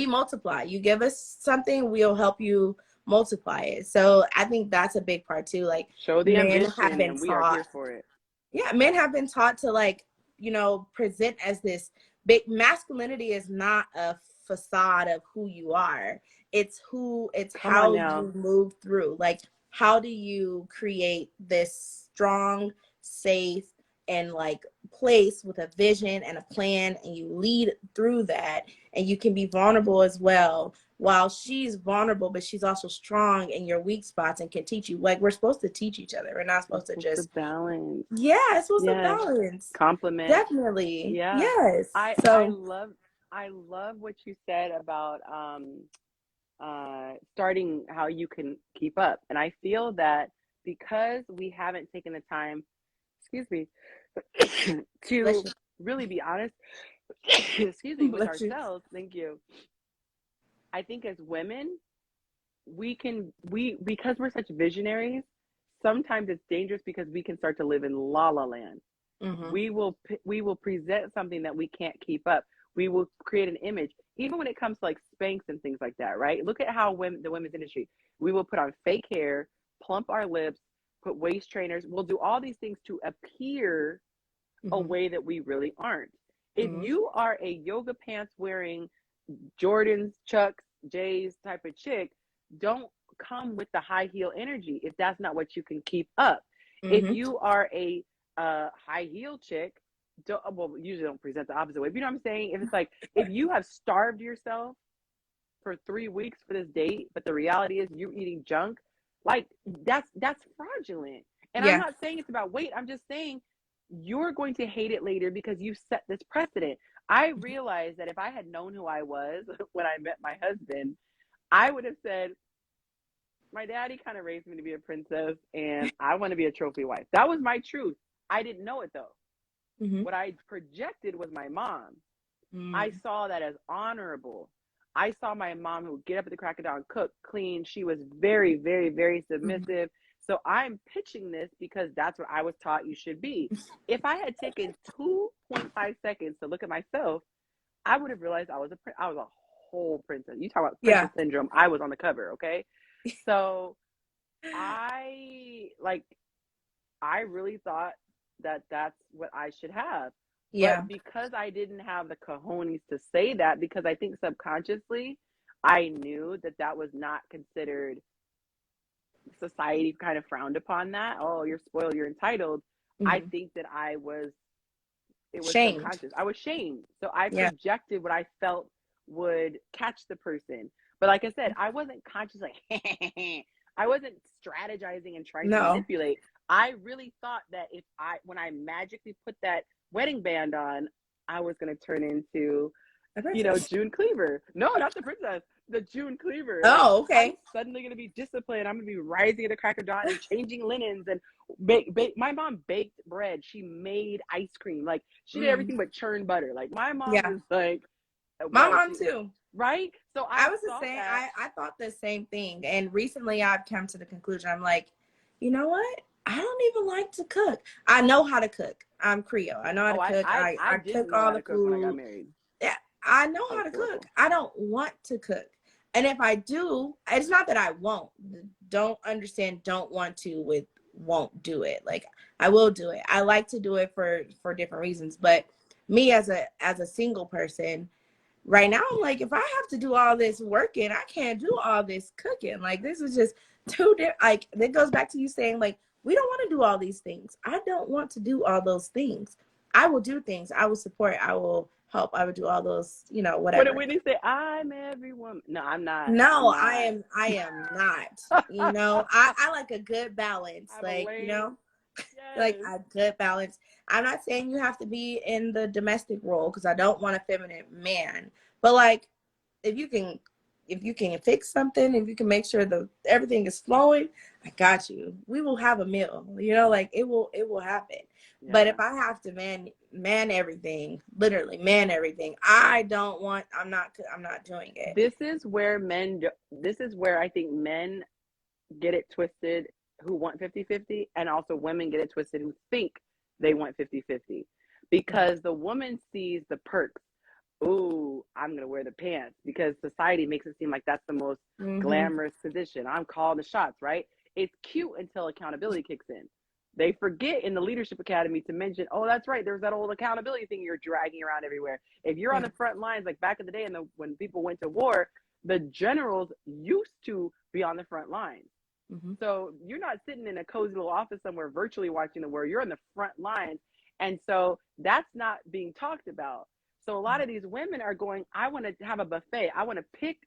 [SPEAKER 2] multiply. You give us something, we'll help you multiply it. So I think that's a big part too. Like,
[SPEAKER 3] show the
[SPEAKER 2] men
[SPEAKER 3] ambition,
[SPEAKER 2] have been
[SPEAKER 3] and we
[SPEAKER 2] taught,
[SPEAKER 3] are here for it.
[SPEAKER 2] Yeah, men have been taught to, like, you know, present as this big. Masculinity is not a facade of who you are. It's how you move through. Like, how do you create this strong, safe, and like place with a vision and a plan, and you lead through that, and you can be vulnerable as well, while she's vulnerable but she's also strong in your weak spots and can teach you. Like, we're supposed to teach each other. We're not supposed to just
[SPEAKER 3] balance.
[SPEAKER 2] It's supposed to balance.
[SPEAKER 3] Compliment.
[SPEAKER 2] Definitely.
[SPEAKER 3] Yes.
[SPEAKER 2] I
[SPEAKER 3] love what you said about starting how you can keep up. And I feel that because we haven't taken the time, to really be honest, with ourselves. Thank you. I think as women, because we're such visionaries, sometimes it's dangerous because we can start to live in la la land. We will present something that we can't keep up. We will create an image, even when it comes to like Spanx and things like that, right? Look at how the women's industry, we will put on fake hair, plump our lips, put waist trainers. We'll do all these things to appear a way that we really aren't. If you are a yoga pants wearing Jordans, Chucks, J's type of chick, don't come with the high heel energy if that's not what you can keep up. If you are a high heel chick, usually don't present the opposite way. But you know what I'm saying? If it's like, if you have starved yourself for 3 weeks for this date, but the reality is you're eating junk, like that's fraudulent. And I'm not saying it's about weight. I'm just saying you're going to hate it later because you set this precedent. I realized that if I had known who I was when I met my husband, I would have said, my daddy kind of raised me to be a princess and I want to be a trophy wife. That was my truth. I didn't know it though. What I projected was my mom. I saw that as honorable. I saw my mom who would get up at the crack of dawn, cook, clean. She was very, very, very submissive. So I'm pitching this because that's what I was taught you should be. If I had taken 2.5 seconds to look at myself, I would have realized I was a whole princess. You talk about princess syndrome. I was on the cover, okay? So I really thought that that's what I should have. But because I didn't have the cojones to say that, because I think subconsciously I knew that was not considered, society kind of frowned upon that. Oh, you're spoiled, you're entitled. I think that it was shamed. Subconscious. I was shamed. So I projected what I felt would catch the person. But like I said, I wasn't conscious, like, I wasn't strategizing and trying to manipulate. I really thought that when I magically put that wedding band on, I was going to turn into, June Cleaver. No, not the princess. The June Cleaver.
[SPEAKER 2] Oh, okay.
[SPEAKER 3] I'm suddenly going to be disciplined. I'm going to be rising at the crack of dawn and changing linens and my mom baked bread. She made ice cream. Like, she did everything but churn butter. Like, my mom was like,
[SPEAKER 2] my mom too.
[SPEAKER 3] right? So
[SPEAKER 2] I
[SPEAKER 3] I
[SPEAKER 2] was the
[SPEAKER 3] saw
[SPEAKER 2] same.
[SPEAKER 3] that.
[SPEAKER 2] I thought the same thing. And recently I've come to the conclusion, I'm like, you know what? I don't even like to cook. I know how to cook. I'm Creole. I know how to
[SPEAKER 3] Oh,
[SPEAKER 2] cook.
[SPEAKER 3] I
[SPEAKER 2] I
[SPEAKER 3] didn't
[SPEAKER 2] cook
[SPEAKER 3] know
[SPEAKER 2] all
[SPEAKER 3] how
[SPEAKER 2] the
[SPEAKER 3] to cook when I got
[SPEAKER 2] food.
[SPEAKER 3] married.
[SPEAKER 2] Yeah, I know
[SPEAKER 3] I
[SPEAKER 2] how
[SPEAKER 3] was
[SPEAKER 2] to cook.
[SPEAKER 3] horrible.
[SPEAKER 2] I don't want to cook. And if I do, it's not that I won't. Don't understand, don't want to with won't do it. Like I will do it. I like to do it for different reasons. But me as a single person, right now I'm like, if I have to do all this working, I can't do all this cooking. Like this is just too different. Like that goes back to you saying like, we don't want to do all these things. I don't want to do all those things. I will do things. I will support. I will help. I would do all those,
[SPEAKER 3] What did
[SPEAKER 2] whatever.
[SPEAKER 3] Whitney say? I'm every woman. No, I'm not. I'm
[SPEAKER 2] No,
[SPEAKER 3] not.
[SPEAKER 2] I am not. I like a good balance.
[SPEAKER 3] I'm a
[SPEAKER 2] Like,
[SPEAKER 3] lane.
[SPEAKER 2] like
[SPEAKER 3] Yes.
[SPEAKER 2] a good balance. I'm not saying you have to be in the domestic role because I don't want a feminine man. But like if you can fix something, if you can make sure that everything is flowing, I got you. We will have a meal. Like it will happen. But
[SPEAKER 3] Yeah.
[SPEAKER 2] if I have to man everything, literally man everything, I'm not doing it.
[SPEAKER 3] This is where I think men get it twisted who want 50-50, and also women get it twisted who think they want 50-50, because the woman sees the perks. Ooh, I'm gonna wear the pants because society makes it seem like that's the most
[SPEAKER 2] Mm-hmm.
[SPEAKER 3] glamorous position. I'm calling the shots, right? It's cute until accountability kicks in. They forget in the leadership academy to mention, oh, that's right, there's that old accountability thing you're dragging around everywhere. If you're on the front lines, like back in the day, when people went to war, the generals used to be on the front lines.
[SPEAKER 2] Mm-hmm.
[SPEAKER 3] So you're not sitting in a cozy little office somewhere virtually watching the war. You're on the front lines. And so that's not being talked about. So a lot of these women are going, I want to have a buffet. I want to pick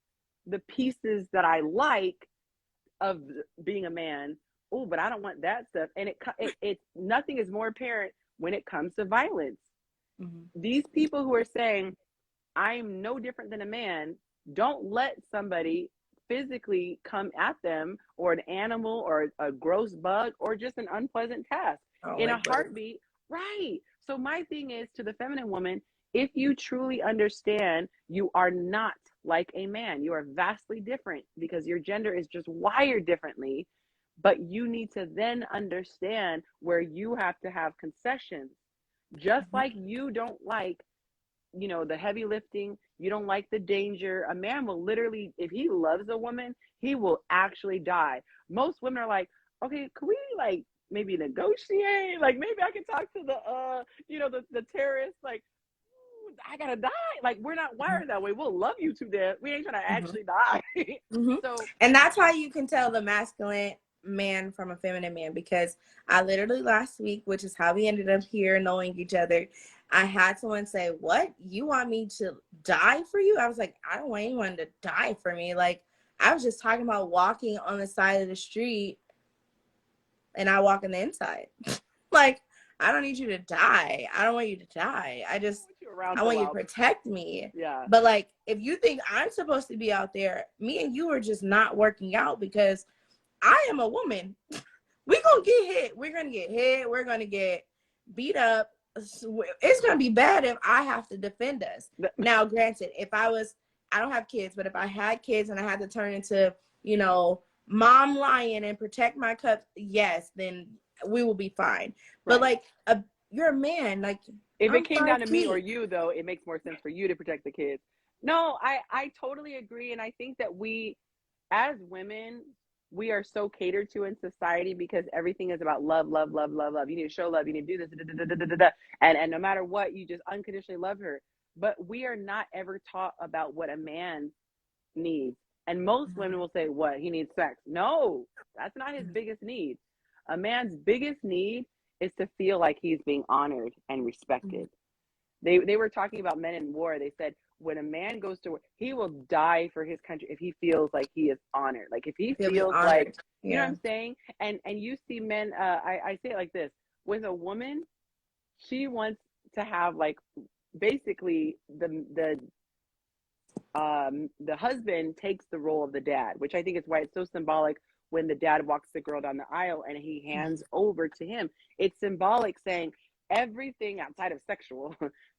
[SPEAKER 3] the pieces that I like of being a man. Oh, but I don't want that stuff. And it nothing is more apparent when it comes to violence.
[SPEAKER 2] Mm-hmm.
[SPEAKER 3] These people who are saying, I'm no different than a man, don't let somebody physically come at them, or an animal, or a gross bug, or just an unpleasant task
[SPEAKER 2] I don't
[SPEAKER 3] in a
[SPEAKER 2] like bugs.
[SPEAKER 3] heartbeat. Right. So my thing is, to the feminine woman, if you truly understand you are not like a man, you are vastly different because your gender is just wired differently, but you need to then understand where you have to have concessions. Just
[SPEAKER 2] Mm-hmm.
[SPEAKER 3] like you don't like, the heavy lifting, you don't like the danger. A man will literally, if he loves a woman, he will actually die. Most women are like, okay, can we like maybe negotiate? Like maybe I can talk to the terrorist. Like, I gotta die. Like, we're not wired that way. We'll love you to death. We ain't trying to
[SPEAKER 2] Mm-hmm.
[SPEAKER 3] actually die.
[SPEAKER 2] Mm-hmm.
[SPEAKER 3] So
[SPEAKER 2] And that's how you can tell the masculine man from a feminine man, because I literally last week, which is how we ended up here knowing each other, I had someone say, what? You want me to die for you? I was like, I don't want anyone to die for me. Like, I was just talking about walking on the side of the street and I walk on the inside. Like, I don't need you to die. I don't want you to die.
[SPEAKER 3] I want you around
[SPEAKER 2] I
[SPEAKER 3] for a
[SPEAKER 2] want you to
[SPEAKER 3] while.
[SPEAKER 2] protect me.
[SPEAKER 3] Yeah.
[SPEAKER 2] But like, if you think I'm supposed to be out there, me and you are just not working out because I am a woman. We're gonna get hit. We're gonna get hit. We're gonna get beat up. It's gonna be bad if I have to defend us. Now, granted, I don't have kids, but if I had kids and I had to turn into, mom lion and protect my cubs, yes, then we will be fine. But
[SPEAKER 3] Right.
[SPEAKER 2] like, you're a man. Like,
[SPEAKER 3] If it
[SPEAKER 2] I'm
[SPEAKER 3] came down
[SPEAKER 2] five
[SPEAKER 3] to me or
[SPEAKER 2] feet.
[SPEAKER 3] you, though, it makes more sense for you to protect the kids. No, I totally agree. And I think that we, as women, we are so catered to in society because everything is about love, love, love, love, love. You need to show love. You need to do this, da, da, da, da, da, da. And no matter what, you just unconditionally love her. But we are not ever taught about what a man needs. And most women will say, what? He needs sex. No, that's not his biggest need. A man's biggest need is to feel like he's being honored and respected. They were talking about men in war. They said when a man goes to war, he will die for his country if he feels like he is honored. Like if he
[SPEAKER 2] He'll be
[SPEAKER 3] feels like,
[SPEAKER 2] honored.
[SPEAKER 3] you know what
[SPEAKER 2] Yeah.
[SPEAKER 3] I'm saying? And you see men, I say it like this, with a woman, she wants to have like basically the husband takes the role of the dad, which I think is why it's so symbolic when the dad walks the girl down the aisle and he hands over to him. It's symbolic saying, everything outside of sexual,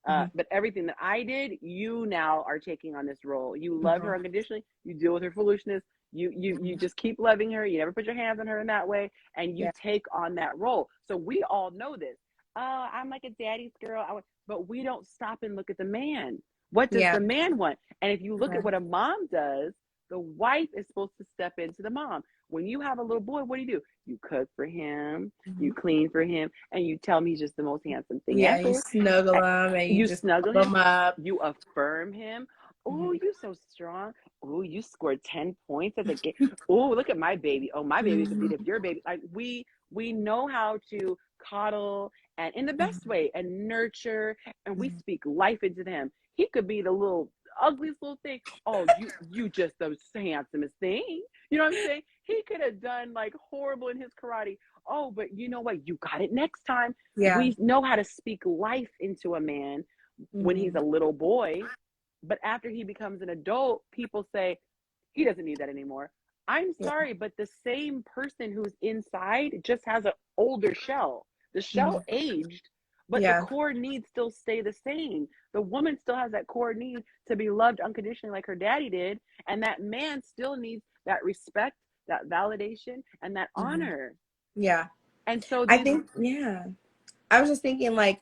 [SPEAKER 3] but everything that I did, you now are taking on this role. You love her unconditionally. You deal with her foolishness. You just keep loving her. You never put your hands on her in that way, and you take on that role. So we all know this. Oh, I'm like a daddy's girl. But we don't stop and look at the man. What does the man want? And if you look at what a mom does, the wife is supposed to step into the mom. When you have a little boy, what do? You cook for him, you clean for him, and you tell him he's just the most handsome thing ever.
[SPEAKER 2] You snuggle him, and you just
[SPEAKER 3] snuggle
[SPEAKER 2] him up.
[SPEAKER 3] You affirm him. Oh, you're so strong. Oh, you scored 10 points as a game. Oh, look at my baby. Oh, my baby could beat up your baby. Like we know how to coddle and in the best way and nurture, and we speak life into him. He could be the little ugliest little thing. Oh, you just the handsomest thing. You know what I'm saying? He could have done like horrible in his karate. Oh, but you know what? You got it next time. We know how to speak life into a man when he's a little boy. But after he becomes an adult, people say, he doesn't need that anymore. I'm sorry, but the same person who's inside just has an older shell. The shell aged, but the core needs still stay the same. The woman still has that core need to be loved unconditionally like her daddy did. And that man still needs that respect, that validation, and that honor.
[SPEAKER 2] Yeah.
[SPEAKER 3] And so
[SPEAKER 2] I think, I was just thinking, like,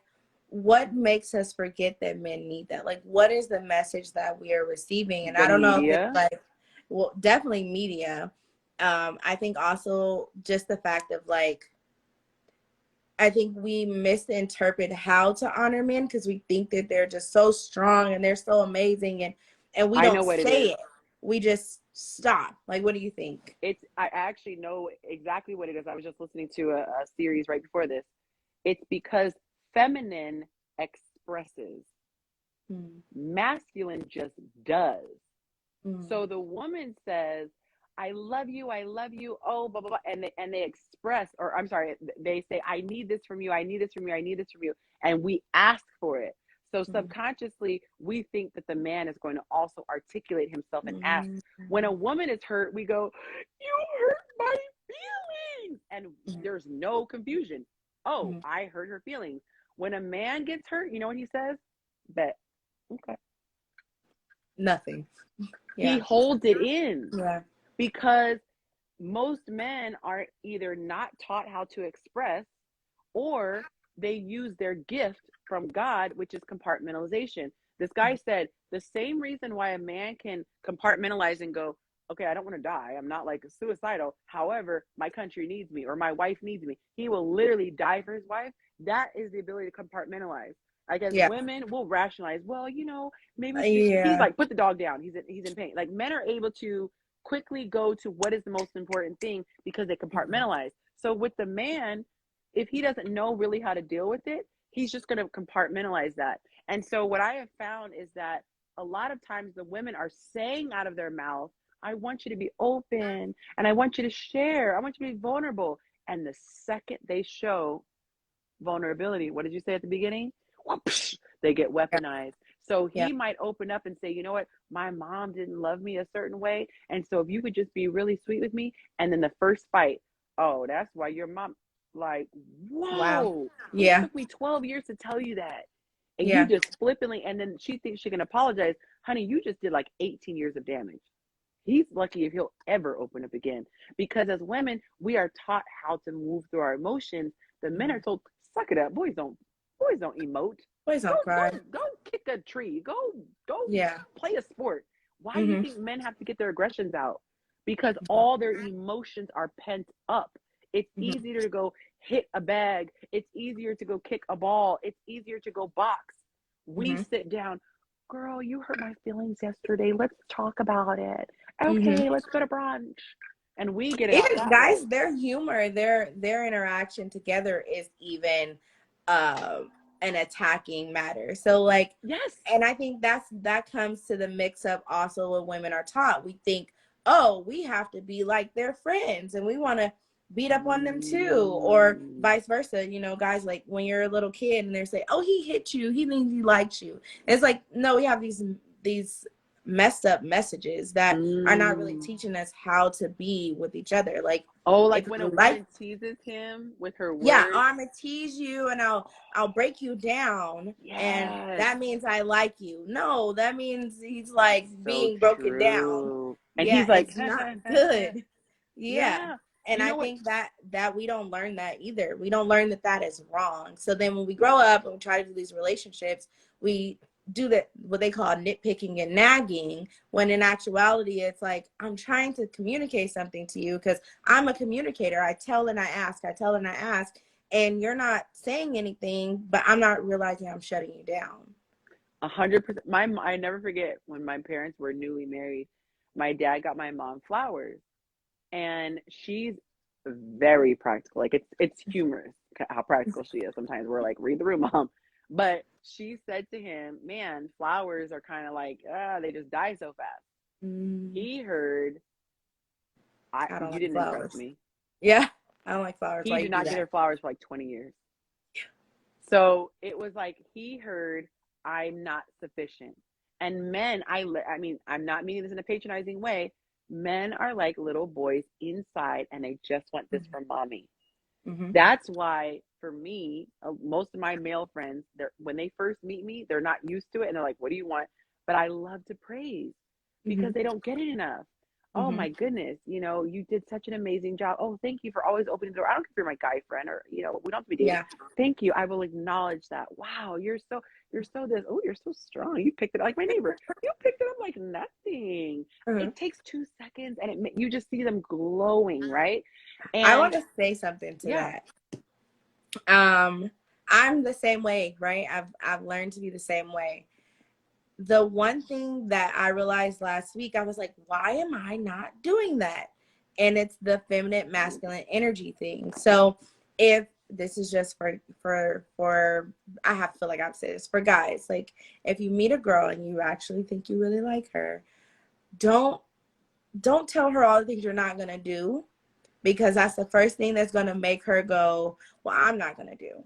[SPEAKER 2] what makes us forget that men need that? Like, what is the message that we are receiving? And I don't know if it's like, well, definitely media. I think also just the fact of like, I think we misinterpret how to honor men because we think that they're just so strong and they're so amazing, and we don't say it. We just stop. Like, what do you think?
[SPEAKER 3] I actually know exactly what it is. I was just listening to a series right before this. It's because feminine expresses, masculine just does. So the woman says, I love you, oh, blah, blah, blah. And they express, or I'm sorry, they say, I need this from you, I need this from you, I need this from you. And we ask for it. So subconsciously, we think that the man is going to also articulate himself and ask. When a woman is hurt, we go, you hurt my feelings. And there's no confusion. Oh, I hurt her feelings. When a man gets hurt, you know what he says? Bet. Okay.
[SPEAKER 2] Nothing.
[SPEAKER 3] He holds it in.
[SPEAKER 2] Yeah.
[SPEAKER 3] Because most men are either not taught how to express, or they use their gift from God, which is compartmentalization. This guy said the same reason why a man can compartmentalize and go, okay, I don't want to die. I'm not like suicidal. However, my country needs me or my wife needs me. He will literally die for his wife. That is the ability to compartmentalize. I guess women will rationalize, well, you know, maybe he's like, put the dog down. He's in pain. Like men are able to quickly go to what is the most important thing because they compartmentalize. So with the man, if he doesn't know really how to deal with it, he's just going to compartmentalize that. And so what I have found is that a lot of times the women are saying out of their mouth, I want you to be open and I want you to share. I want you to be vulnerable. And the second they show vulnerability, what did you say at the beginning? Whoosh, they get weaponized. So he might open up and say, you know what, my mom didn't love me a certain way. And so if you could just be really sweet with me. And then the first fight, oh, that's why your mom, like, whoa. Wow. It took me 12 years to tell you that. And you just flippantly, and then she thinks she can apologize. Honey, you just did like 18 years of damage. He's lucky if he'll ever open up again. Because as women, we are taught how to move through our emotions. The men are told, suck it up. Boys don't emote.
[SPEAKER 2] Boys don't cry.
[SPEAKER 3] Go kick a tree. Go play a sport. Why do you think men have to get their aggressions out? Because all their emotions are pent up. It's easier to go hit a bag. It's easier to go kick a ball. It's easier to go box. We sit down. Girl, you hurt my feelings yesterday. Let's talk about it. Okay, let's go to brunch. And we get it.
[SPEAKER 2] Even guys, their humor, their interaction together is even an attacking matter. So like, and I think that comes to the mix up also when women are taught. We think, oh, we have to be like their friends and we want to beat up on them too, or vice versa. You know, guys, like when you're a little kid and they say, oh, he hit you, he thinks he likes you. It's like, no, we have these messed up messages that are not really teaching us how to be with each other. Like,
[SPEAKER 3] oh, like
[SPEAKER 2] if
[SPEAKER 3] when
[SPEAKER 2] you
[SPEAKER 3] a woman teases him with her
[SPEAKER 2] yeah,
[SPEAKER 3] words.
[SPEAKER 2] I'm gonna tease you and I'll break you down, and
[SPEAKER 3] Yes.
[SPEAKER 2] that means I like you. No, that means he's like
[SPEAKER 3] So
[SPEAKER 2] being broken down.
[SPEAKER 3] true. And
[SPEAKER 2] Yeah,
[SPEAKER 3] he's like,
[SPEAKER 2] it's not good. Yeah.
[SPEAKER 3] yeah.
[SPEAKER 2] And
[SPEAKER 3] You
[SPEAKER 2] I
[SPEAKER 3] know what?
[SPEAKER 2] think that we don't learn that either. We don't learn that that is wrong. So then when we grow up and we try to do these relationships, we do that, what they call nitpicking and nagging, when in actuality it's like, I'm trying to communicate something to you because I'm a communicator. I tell and I ask, I tell and I ask, and you're not saying anything, but I'm not realizing I'm shutting you down.
[SPEAKER 3] 100%. I never forget when my parents were newly married, my dad got my mom flowers, and she's very practical. Like it's humorous how practical she is. Sometimes we're like, read the room, mom. But she said to him, man, flowers are kind of like, they just die so fast. He heard,
[SPEAKER 2] I don't
[SPEAKER 3] you
[SPEAKER 2] like
[SPEAKER 3] didn't impress
[SPEAKER 2] flowers.
[SPEAKER 3] me.
[SPEAKER 2] Yeah, I don't like flowers.
[SPEAKER 3] He
[SPEAKER 2] Why
[SPEAKER 3] did
[SPEAKER 2] you do
[SPEAKER 3] not get
[SPEAKER 2] that?
[SPEAKER 3] her flowers for like 20 years. So it was like he heard, I'm not sufficient. And men, I mean, I'm not meaning this in a patronizing way. Men are like little boys inside, and they just want this from mommy.
[SPEAKER 2] Mm-hmm.
[SPEAKER 3] That's why, for me, most of my male friends, when they first meet me, they're not used to it, and they're like, "What do you want?" But I love to praise because they don't get it enough. Oh
[SPEAKER 2] Mm-hmm.
[SPEAKER 3] my goodness, you did such an amazing job. Oh, thank you for always opening the door. I don't care if you're my guy friend or, we don't have to be dating.
[SPEAKER 2] Yeah.
[SPEAKER 3] Thank you. I will acknowledge that. Wow, you're so this. Oh, you're so strong. You picked it up like my neighbor. You picked it up like nothing.
[SPEAKER 2] Uh-huh.
[SPEAKER 3] It takes 2 seconds and you just see them glowing, right?
[SPEAKER 2] I want
[SPEAKER 3] And
[SPEAKER 2] to say something to
[SPEAKER 3] yeah,
[SPEAKER 2] that. I'm the same way, right? I've learned to be the same way. The one thing that I realized last week, I was like, why am I not doing that? And it's the feminine masculine energy thing. So if this is just for I have to feel like I've said this for guys, like if you meet a girl and you actually think you really like her, don't tell her all the things you're not gonna do, because that's the first thing that's gonna make her go, well, I'm not gonna do.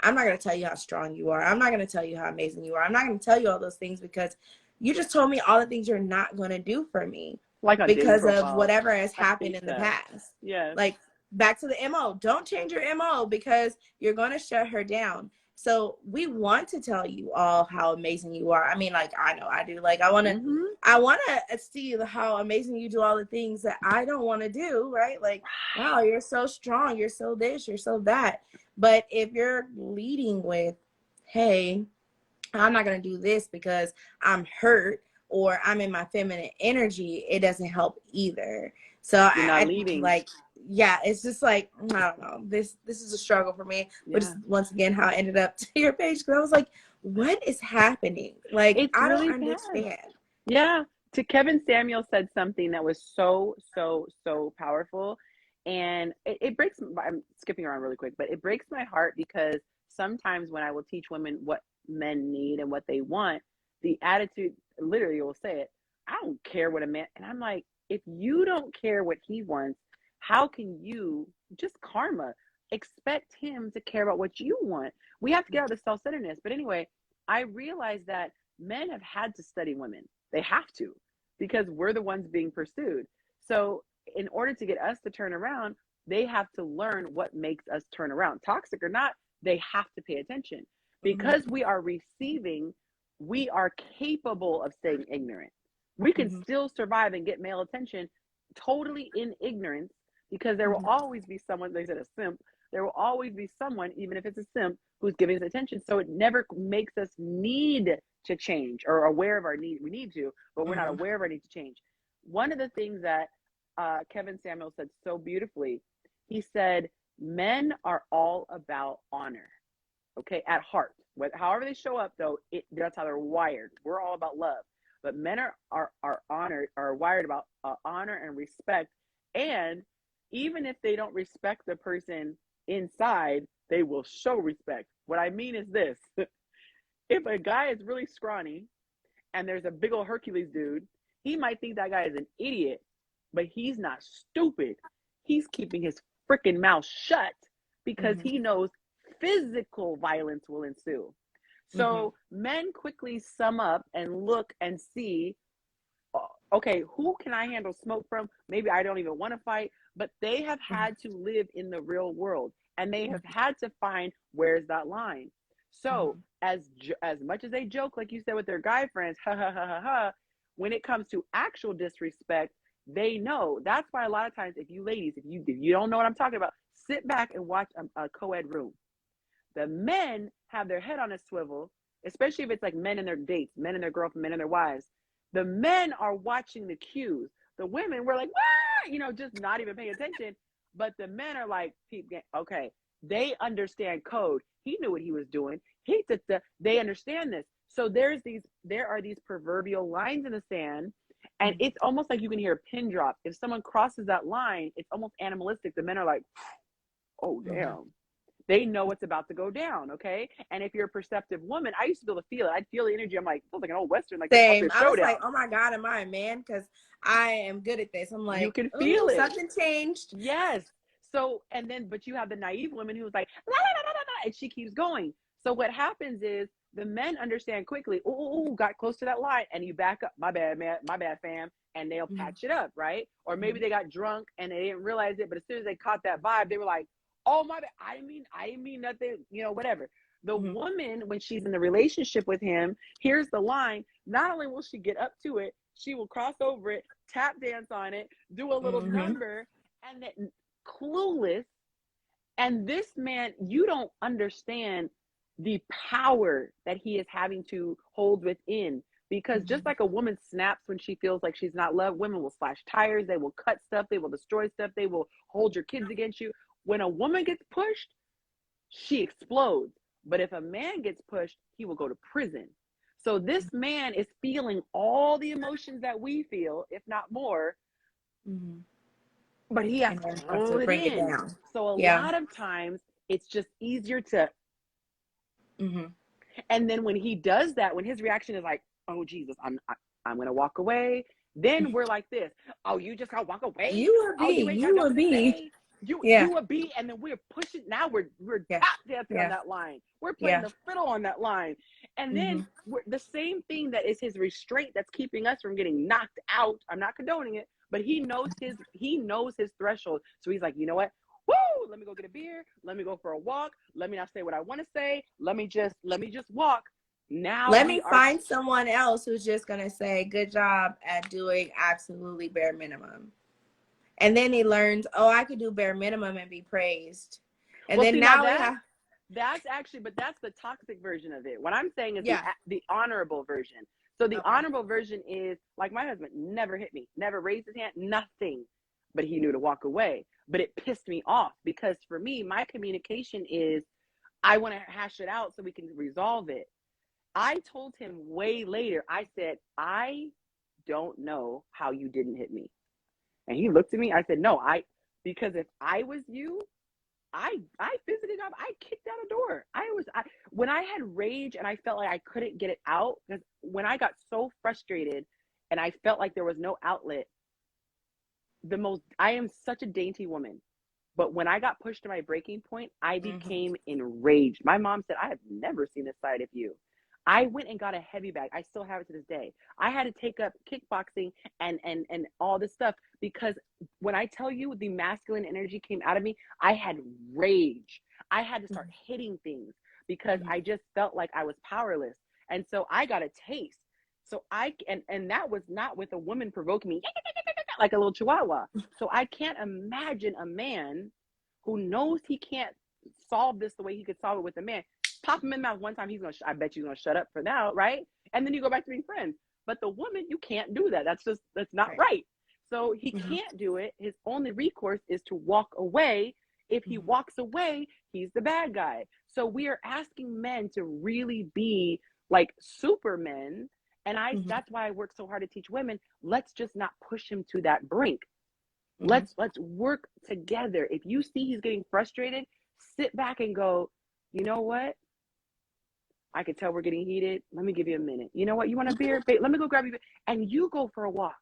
[SPEAKER 2] I'm not going to tell you how strong you are. I'm not going to tell you how amazing you are. I'm not going to tell you all those things because you just told me all the things you're not going to do for me
[SPEAKER 3] like on dating
[SPEAKER 2] because of
[SPEAKER 3] profiles.
[SPEAKER 2] whatever has
[SPEAKER 3] I
[SPEAKER 2] happened
[SPEAKER 3] hate
[SPEAKER 2] in the
[SPEAKER 3] that.
[SPEAKER 2] past.
[SPEAKER 3] Yes.
[SPEAKER 2] Like, back to the MO. Don't change your MO because you're going to shut her down. So we want to tell you all how amazing you are. I mean, like, I know I do. Like, I want to see how amazing you do all the things that I don't want to do, right? Like, wow, you're so strong. You're so this, you're so that. But if you're leading with, hey, I'm not going to do this because I'm hurt or I'm in my feminine energy, it doesn't help either. So
[SPEAKER 3] You're not
[SPEAKER 2] I
[SPEAKER 3] leading.
[SPEAKER 2] like, yeah, it's just like, I don't know. This is a struggle for me, which is once again how I ended up to your page, because I was like, what is happening? Like,
[SPEAKER 3] It's
[SPEAKER 2] I don't
[SPEAKER 3] really
[SPEAKER 2] understand.
[SPEAKER 3] bad. Yeah. To Kevin Samuel said something that was so, so, so powerful. And it breaks, I'm skipping around really quick, but it breaks my heart because sometimes when I will teach women what men need and what they want, the attitude, literally will say it, I don't care what a man, and I'm like, if you don't care what he wants, how can you, just karma, expect him to care about what you want? We have to get out of the self-centeredness. But anyway, I realized that men have had to study women. They have to, because we're the ones being pursued. So in order to get us to turn around, they have to learn what makes us turn around. Toxic or not, they have to pay attention. Because we are receiving, we are capable of staying ignorant. We can still survive and get male attention totally in ignorance, because there will always be someone, they said a simp, there will always be someone, even if it's a simp, who's giving us attention. So it never makes us need to change or aware of our need. We need to, but we're not aware of our need to change. One of the things that Kevin Samuel said so beautifully, he said, men are all about honor, okay, at heart. However they show up, though, that's how they're wired. We're all about love. But men are honored, are wired about honor and respect. And even if they don't respect the person inside, they will show respect. What I mean is this. If a guy is really scrawny and there's a big old Hercules dude, he might think that guy is an idiot, but he's not stupid. He's keeping his freaking mouth shut because he knows physical violence will ensue. So men quickly sum up and look and see okay, who can I handle smoke from? Maybe I don't even want to fight, but they have had to live in the real world, and they have had to find where's that line. So as much as they joke, like you said, with their guy friends, ha ha ha ha ha, when it comes to actual disrespect, they know. That's why a lot of times, if you ladies, if you don't know what I'm talking about, sit back and watch a co-ed room. The men have their head on a swivel, especially if it's like men and their dates, men and their girlfriend, men and their wives. The men are watching the cues. The women were like, "Wah!" Just not even paying attention. But the men are like, okay, they understand code. He knew what he was doing. They understand this. So there are these proverbial lines in the sand, and it's almost like you can hear a pin drop. If someone crosses that line, it's almost animalistic. The men are like, oh, damn. They know what's about to go down, okay? And if you're a perceptive woman, I used to be able to feel it. I'd feel the energy. I'm like, feels like an old Western, like
[SPEAKER 2] Same. I was
[SPEAKER 3] showdown.
[SPEAKER 2] like, oh my God, am I a man? Because I am good at this. I'm like,
[SPEAKER 3] you can feel it.
[SPEAKER 2] Something changed.
[SPEAKER 3] Yes. So, but you have the naive woman who's like, la, la, la, la, la, and she keeps going. So what happens is the men understand quickly, got close to that line, and you back up. My bad, man. My bad, fam. And they'll patch it up, right? Or maybe they got drunk and they didn't realize it, but as soon as they caught that vibe, they were like, oh my bad, I didn't mean nothing, whatever. The woman, when she's in the relationship with him, here's the line. Not only will she get up to it, she will cross over it, tap dance on it, do a little number, and then clueless. And this man, you don't understand the power that he is having to hold within. Because just like a woman snaps when she feels like she's not loved, women will slash tires, they will cut stuff, they will destroy stuff, they will hold your kids against you. When a woman gets pushed, she explodes. But if a man gets pushed, he will go to prison. So this man is feeling all the emotions that we feel, if not more. But he has to hold it in. So a lot of times it's just easier to. And then when he does that, when his reaction is like, oh Jesus, I'm gonna walk away. Then we're like this. Oh, you just gotta walk away.
[SPEAKER 2] You a B. You a B.
[SPEAKER 3] You a B, and then we're pushing. Now we're tap dancing on that line. We're playing the fiddle on that line, and then the same thing that is his restraint that's keeping us from getting knocked out. I'm not condoning it, but he knows his threshold. So he's like, you know what? Woo! Let me go get a beer. Let me go for a walk. Let me not say what I want to say. Let me just walk. Now
[SPEAKER 2] let me find someone else who's just gonna say, good job at doing absolutely bare minimum. And then he learns, oh, I could do bare minimum and be praised. And then
[SPEAKER 3] that's the toxic version of it. What I'm saying is the honorable version. So the honorable version is like my husband never hit me, never raised his hand, nothing, but he knew to walk away. But it pissed me off because for me, my communication is I want to hash it out so we can resolve it. I told him way later, I said, I don't know how you didn't hit me. And he looked at me. I said, no, because if I was you, I visited up. I kicked out a door. When I had rage and I felt like I couldn't get it out, because when I got so frustrated and I felt like there was no outlet, I am such a dainty woman. But when I got pushed to my breaking point, I became enraged. My mom said, I have never seen this side of you. I went and got a heavy bag. I still have it to this day. I had to take up kickboxing and all this stuff because when I tell you the masculine energy came out of me, I had rage. I had to start hitting things because I just felt like I was powerless. And so I got a taste. So and that was not with a woman provoking me like a little chihuahua. So I can't imagine a man who knows he can't solve this the way he could solve it with a man. Pop him in the mouth one time, I bet you're gonna shut up for now, right? And then you go back to being friends. But the woman, you can't do that. That's not right. So he can't do it. His only recourse is to walk away. If he walks away, he's the bad guy. So we are asking men to really be like supermen. And that's why I work so hard to teach women, let's just not push him to that brink. Let's work together. If you see he's getting frustrated, sit back and go, you know what? I could tell we're getting heated. Let me give you a minute. You know what? You want a beer? Babe, let me go grab you. And you go for a walk.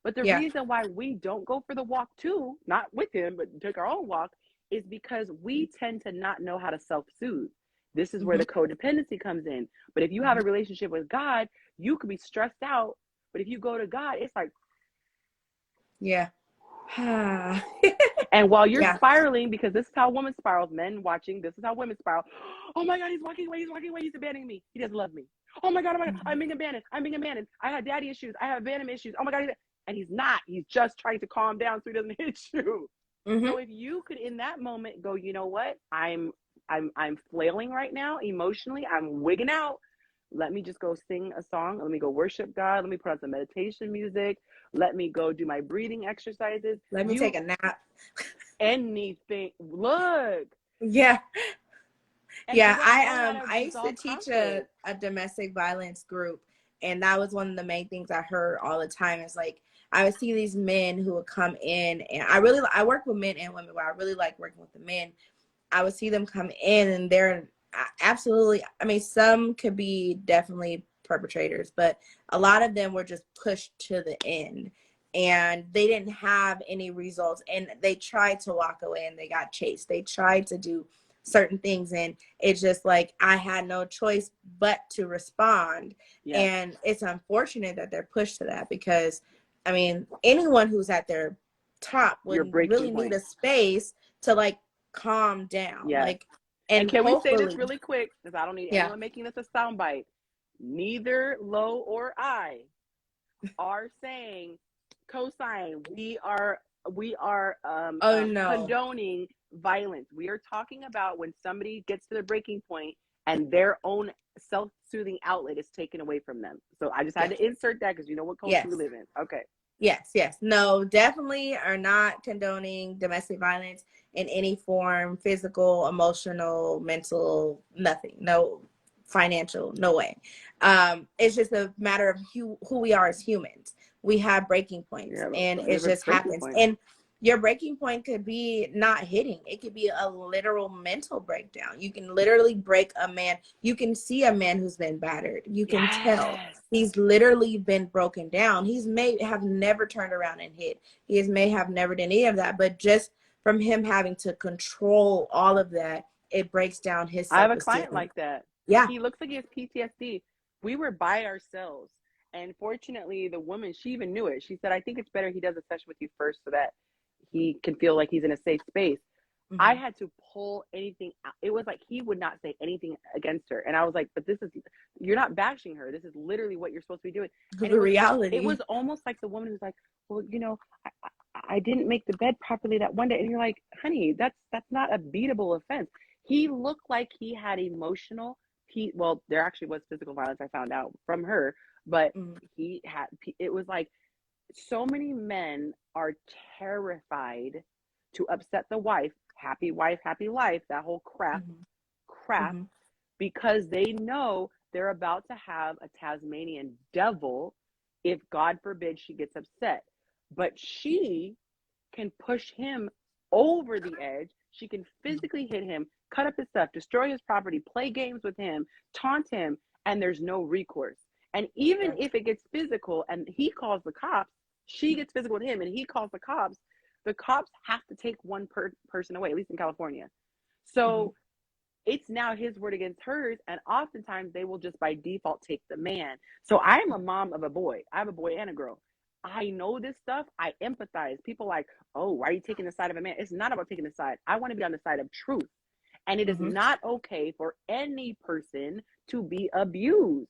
[SPEAKER 3] But the reason why we don't go for the walk too, not with him, but take our own walk, is because we tend to not know how to self-soothe. This is where the codependency comes in. But if you have a relationship with God, you could be stressed out, But if you go to God, it's like,
[SPEAKER 2] yeah.
[SPEAKER 3] and while you're
[SPEAKER 2] Yeah.
[SPEAKER 3] spiraling, because this is how women spiral, men watching, this is how women spiral. Oh my God, he's walking away, he's abandoning me. He doesn't love me. Oh my God, I'm being abandoned. I have daddy issues. I have abandonment issues. Oh my God. And he's not. He's just trying to calm down so he doesn't hit you. So if you could in that moment go, you know what? I'm flailing right now emotionally. I'm wigging out. Let me just go sing a song. Let me go worship God. Let me put on some meditation music. Let me go do my breathing exercises.
[SPEAKER 2] Let me take a nap.
[SPEAKER 3] Anything. Look.
[SPEAKER 2] Yeah.
[SPEAKER 3] And
[SPEAKER 2] Yeah,
[SPEAKER 3] I
[SPEAKER 2] I used to teach a domestic violence group, and that was one of the main things I heard all the time. Is like I would see these men who would come in, and I work with men and women, but I really like working with the men. I would see them come in, and they're absolutely, I mean, some could be definitely perpetrators, but a lot of them were just pushed to the end, and they didn't have any results, and they tried to walk away and they got chased. They tried to do certain things, and it's just like I had no choice but to respond. And it's unfortunate that they're pushed to that, because I mean, anyone who's at their top would really need a space to like calm down. Like,
[SPEAKER 3] and can we say this really quick, because I don't need anyone making this a soundbite. Neither Lo or I are saying cosign we are condoning violence. We are talking about when somebody gets to the breaking point and their own self-soothing outlet is taken away from them. So I just had to insert that, because you know what culture we live in. Okay.
[SPEAKER 2] Yes. No, definitely are not condoning domestic violence in any form, physical, emotional, mental, nothing. No, financial, no way. It's just a matter of who we are as humans. We have breaking points, and it just happens. And your breaking point could be not hitting. It could be a literal mental breakdown. You can literally break a man. You can see a man who's been battered. You can tell he's literally been broken down. He's may have never turned around and hit. He may have never done any of that, but just from him having to control all of that, it breaks down his self-esteem.
[SPEAKER 3] I have a client like that.
[SPEAKER 2] Yeah.
[SPEAKER 3] He looks like he has PTSD. We were by ourselves. And fortunately, the woman, she even knew it. She said, I think it's better he does a session with you first so that he can feel like he's in a safe space. I had to pull anything out. It was like he would not say anything against her. And I was like, but this is, you're not bashing her. This is literally what you're supposed to be doing. And
[SPEAKER 2] reality.
[SPEAKER 3] It was almost like the woman who's like, well, you know, I didn't make the bed properly that one day. And you're like, honey, that's not a beatable offense. He looked like he had emotional, well, there actually was physical violence, I found out from her, but he had, it was like, so many men are terrified to upset the wife, happy life, that whole crap, because they know they're about to have a Tasmanian devil if, God forbid, she gets upset. But she can push him over the edge. She can physically hit him, cut up his stuff, destroy his property, play games with him, taunt him, and there's no recourse. And even if it gets physical and he calls the cops, she gets physical with him and he calls the cops have to take one person away, at least in California. So it's now his word against hers, and oftentimes they will just by default take the man. So I am a mom of a boy. I have a boy and a girl. I know this stuff. I empathize. People like, oh, why are you taking the side of a man? It's not about taking the side. I want to be on the side of truth. And it is not okay for any person to be abused.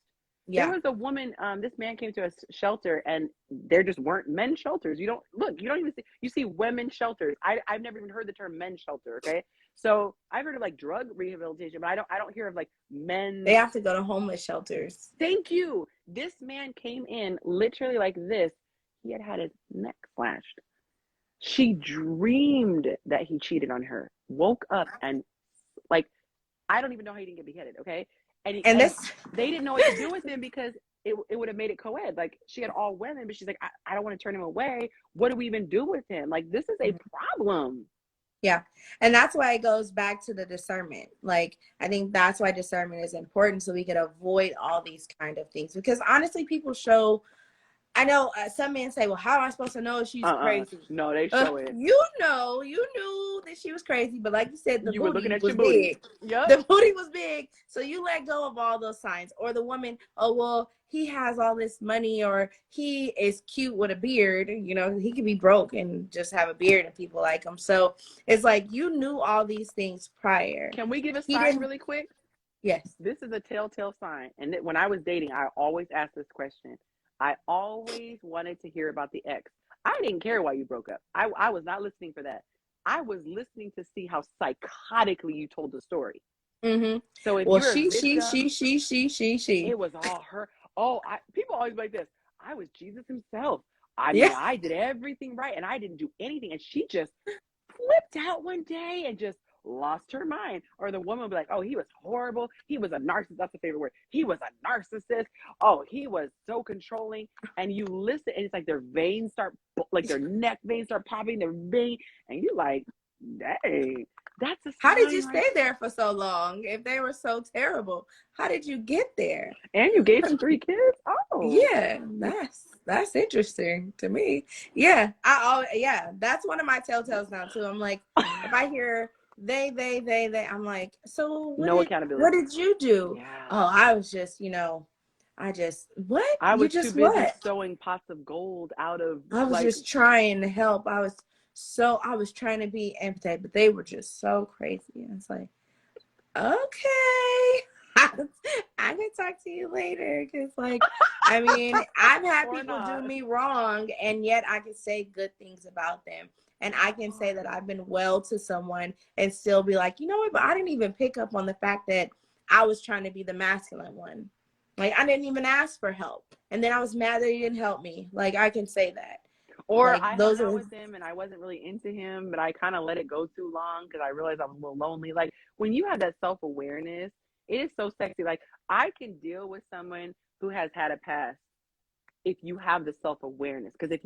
[SPEAKER 3] There was a woman, this man came to a shelter, and there just weren't men's shelters. You don't even see, you see women's shelters. I've never even heard the term men's shelter. Okay. So I've heard of like drug rehabilitation, but I don't hear of like men.
[SPEAKER 2] They have to go to homeless shelters.
[SPEAKER 3] Thank you. This man came in literally like this. He had his neck slashed. She dreamed that he cheated on her, woke up, and like, I don't even know how he didn't get beheaded. Okay. And they didn't know what to do with him, because it would have made it co-ed. Like, she had all women, but she's like, I don't want to turn him away. What do we even do with him? Like, this is a problem.
[SPEAKER 2] Yeah. And that's why it goes back to the discernment. Like, I think that's why discernment is important, so we can avoid all these kind of things. Because honestly, people show, I know some men say, well, how am I supposed to know if she's crazy?
[SPEAKER 3] No, they show it.
[SPEAKER 2] You knew that she was crazy, but like you said, the
[SPEAKER 3] You were looking
[SPEAKER 2] booty
[SPEAKER 3] at
[SPEAKER 2] was
[SPEAKER 3] your booty.
[SPEAKER 2] big.
[SPEAKER 3] Yep.
[SPEAKER 2] The booty was big. So you let go of all those signs. Or the woman, oh, well, he has all this money, or he is cute with a beard. You know, he could be broke and just have a beard and people like him. So it's like you knew all these things prior.
[SPEAKER 3] Can we give a
[SPEAKER 2] He
[SPEAKER 3] sign
[SPEAKER 2] didn't.
[SPEAKER 3] really quick?
[SPEAKER 2] Yes.
[SPEAKER 3] This is a telltale sign. And when I was dating, I always asked this question. I always wanted to hear about the ex. I didn't care why you broke up. I was not listening for that. I was listening to see how psychotically you told the story.
[SPEAKER 2] Mm-hmm.
[SPEAKER 3] So if
[SPEAKER 2] Well,
[SPEAKER 3] you're a victim,
[SPEAKER 2] she.
[SPEAKER 3] it was all her. Oh, people always like this. I was Jesus himself. I mean,
[SPEAKER 2] Yeah.
[SPEAKER 3] I did everything right and I didn't do anything. And she just flipped out one day and just lost her mind. Or the woman would be like, oh, he was horrible. He was a narcissist. That's a favorite word. He was a narcissist. Oh, he was so controlling. And you listen, and it's like their veins start, like their neck veins start popping, their vein. And you're like, dang, that's a sign.
[SPEAKER 2] How did you stay there for so long if they were so terrible? How did you get there?
[SPEAKER 3] And you gave him 3 kids? Oh.
[SPEAKER 2] Yeah, that's interesting to me. Yeah, that's one of my telltales now too. I'm like, if I hear they, I'm like, so
[SPEAKER 3] No accountability.
[SPEAKER 2] What did you do?
[SPEAKER 3] Yeah.
[SPEAKER 2] Oh, I was just, what?
[SPEAKER 3] I was
[SPEAKER 2] just
[SPEAKER 3] too busy
[SPEAKER 2] what?
[SPEAKER 3] sewing pots of gold out of.
[SPEAKER 2] I was just trying to help. I was trying to be empathetic, but they were just so crazy. And it's like, okay. I can talk to you later, because like, I mean, I've had people do me wrong, and yet I can say good things about them, and I can say that I've been well to someone and still be like, you know what, but I didn't even pick up on the fact that I was trying to be the masculine one. Like, I didn't even ask for help, and then I was mad that he didn't help me. Like, I can say that.
[SPEAKER 3] Or
[SPEAKER 2] like,
[SPEAKER 3] I hung out with him and I wasn't really into him, but I kind of let it go too long because I realized I was a little lonely. Like, when you have that self-awareness, it is so sexy. Like, I can deal with someone who has had a past if you have the self-awareness. Because if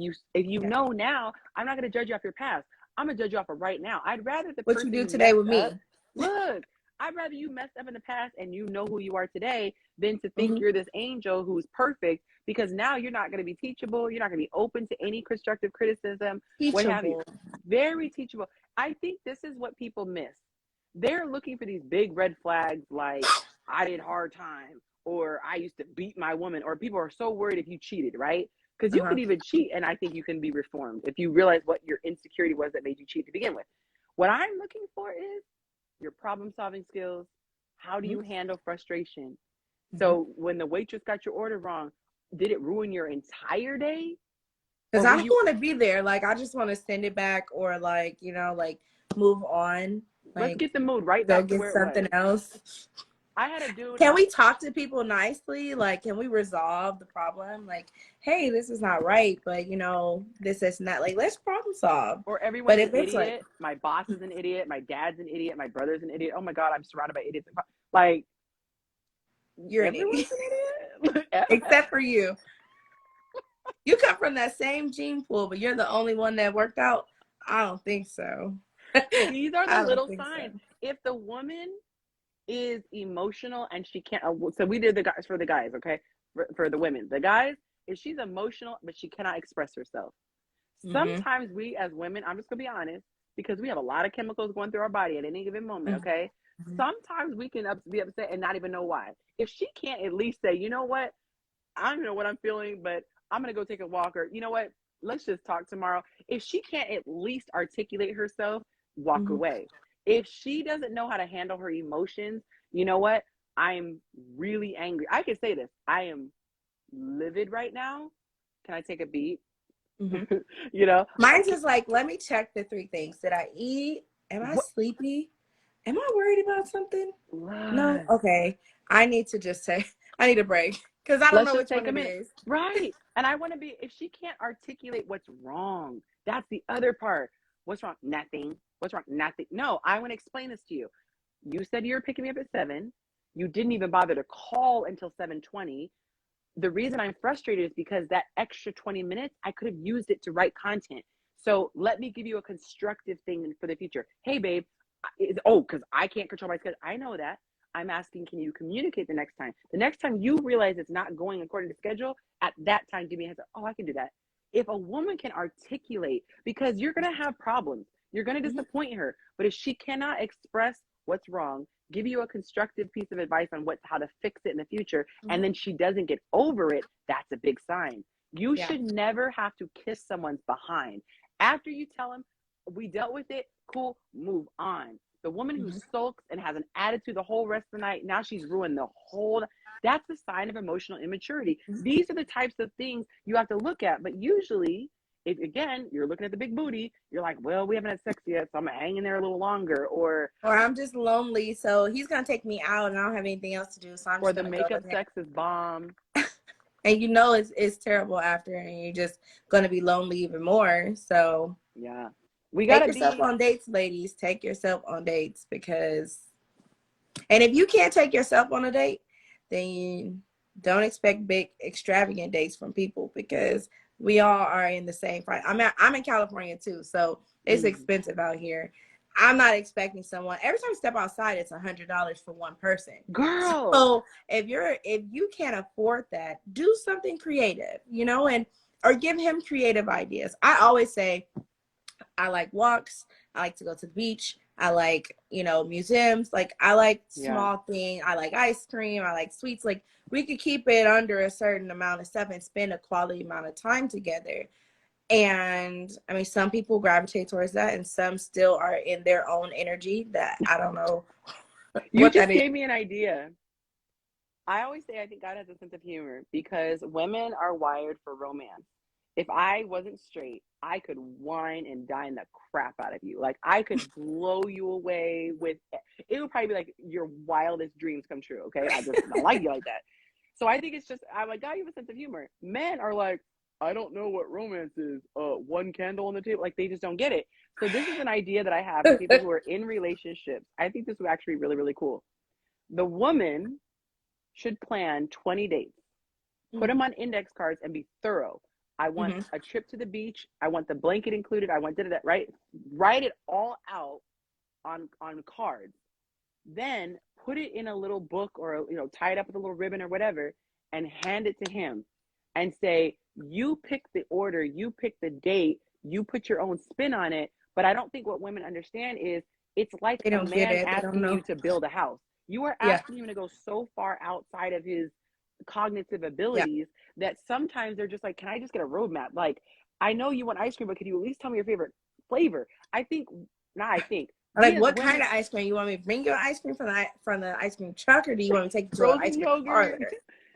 [SPEAKER 3] you know now, I'm not going to judge you off your past. I'm going to judge you off of right now. I'd rather the
[SPEAKER 2] what
[SPEAKER 3] person
[SPEAKER 2] you do today with me.
[SPEAKER 3] Look, I'd rather you messed up in the past and you know who you are today than to think you're this angel who's perfect, because now you're not going to be teachable. You're not going to be open to any constructive criticism.
[SPEAKER 2] Teachable.
[SPEAKER 3] What have you. Very teachable. I think this is what people miss. They're looking for these big red flags like, I did hard time, or I used to beat my woman, or people are so worried if you cheated, right? Because you could even cheat, and I think you can be reformed if you realize what your insecurity was that made you cheat to begin with. What I'm looking for is your problem-solving skills. How do you handle frustration? So when the waitress got your order wrong, did it ruin your entire day?
[SPEAKER 2] Because I don't want to be there. Like, I just want to send it back, or like, like move on. Like,
[SPEAKER 3] let's get the mood right back to where it was.
[SPEAKER 2] Something else.
[SPEAKER 3] I had a dude.
[SPEAKER 2] Can we talk to people nicely? Like, can we resolve the problem? Like, hey, this is not right, but this is not, like, let's problem solve.
[SPEAKER 3] Or everyone's an idiot. Like, my boss is an idiot. My dad's an idiot. My brother's an idiot. Oh my God, I'm surrounded by idiots. Like,
[SPEAKER 2] you're an idiot. Except for you. You come from that same gene pool, but you're the only one that worked out. I don't think so.
[SPEAKER 3] These are the little signs. So. If the woman is emotional and she can't, so we did the guys for the guys, okay? For the women, the guys, if she's emotional but she cannot express herself. Sometimes we as women, I'm just gonna be honest, because we have a lot of chemicals going through our body at any given moment, okay? Sometimes we can be upset and not even know why. If she can't at least say, you know what, I don't know what I'm feeling, but I'm gonna go take a walk, or you know what, let's just talk tomorrow. If she can't at least articulate herself, walk away. If she doesn't know how to handle her emotions, you know what, I'm really angry. I can say this, I am livid right now. Can I take a beat?
[SPEAKER 2] Mine's just like, let me check the 3 things. Did I eat? Am I sleepy? Am I worried about something? No. Okay, I need to just say, I need a break, because I don't know which one it is.
[SPEAKER 3] Right. And I want to be, if she can't articulate what's wrong, that's the other part. What's wrong? Nothing. What's wrong? Nothing. No, I want to explain this to you. You said you were picking me up at 7. You didn't even bother to call until 7:20. The reason I'm frustrated is because that extra 20 minutes, I could have used it to write content. So let me give you a constructive thing for the future. Hey, babe. Because I can't control my schedule. I know that. I'm asking, can you communicate the next time? The next time you realize it's not going according to schedule, at that time, give me a heads up. Oh, I can do that. If a woman can articulate, because you're going to have problems. You're going to disappoint her. But if she cannot express what's wrong, give you a constructive piece of advice on how to fix it in the future, and then she doesn't get over it, that's a big sign. You should never have to kiss someone's behind. After you tell them, we dealt with it, cool, move on. The woman who sulks and has an attitude the whole rest of the night, now she's ruined the whole, that's a sign of emotional immaturity. These are the types of things you have to look at. But usually, if again, you're looking at the big booty, you're like, well, we haven't had sex yet, so I'm gonna hang in there a little longer. Or
[SPEAKER 2] I'm just lonely, so he's gonna take me out and I don't have anything else to do. So I'm just
[SPEAKER 3] the makeup sex is bomb.
[SPEAKER 2] And you know it's terrible after, and you're just gonna be lonely even more. So
[SPEAKER 3] yeah. We gotta
[SPEAKER 2] take yourself on dates, ladies. Take yourself on dates, because, and if you can't take yourself on a date, then you don't expect big extravagant dates from people, because we all are in the same price. I'm in California too, so it's expensive out here. I'm not expecting someone, every time you step outside, it's $100 for one person.
[SPEAKER 3] Girl.
[SPEAKER 2] So if you can't afford that, do something creative, you know, or give him creative ideas. I always say, I like walks. I like to go to the beach. I like, museums. Like, I like small things. I like ice cream. I like sweets. Like, we could keep it under a certain amount of stuff and spend a quality amount of time together. And I mean, some people gravitate towards that, and some still are in their own energy that I don't know.
[SPEAKER 3] You just gave me an idea. I always say I think God has a sense of humor, because women are wired for romance. If I wasn't straight, I could wine and dine the crap out of you. Like, I could blow you away with, it would probably be like your wildest dreams come true, okay? I just don't like you like that. So I think it's just, I'm like, God, you have a sense of humor. Men are like, I don't know what romance is. One candle on the table. Like, they just don't get it. So this is an idea that I have for people who are in relationships. I think this would actually be really, really cool. The woman should plan 20 dates. Put them on index cards and be thorough. I want a trip to the beach. I want the blanket included. I want that, right? Write it all out on cards. Then put it in a little book, or, tie it up with a little ribbon or whatever, and hand it to him and say, you pick the order, you pick the date, you put your own spin on it. But I don't think what women understand is, it's like a man asking you to build a house. You are asking him to go so far outside of his cognitive abilities that sometimes they're just like, can I just get a roadmap? Like, I know you want ice cream, but could you at least tell me your favorite flavor? Like,
[SPEAKER 2] what kind of ice cream? You want me to bring you ice cream from the ice cream truck, or do you want me to take you to an ice cream parlor?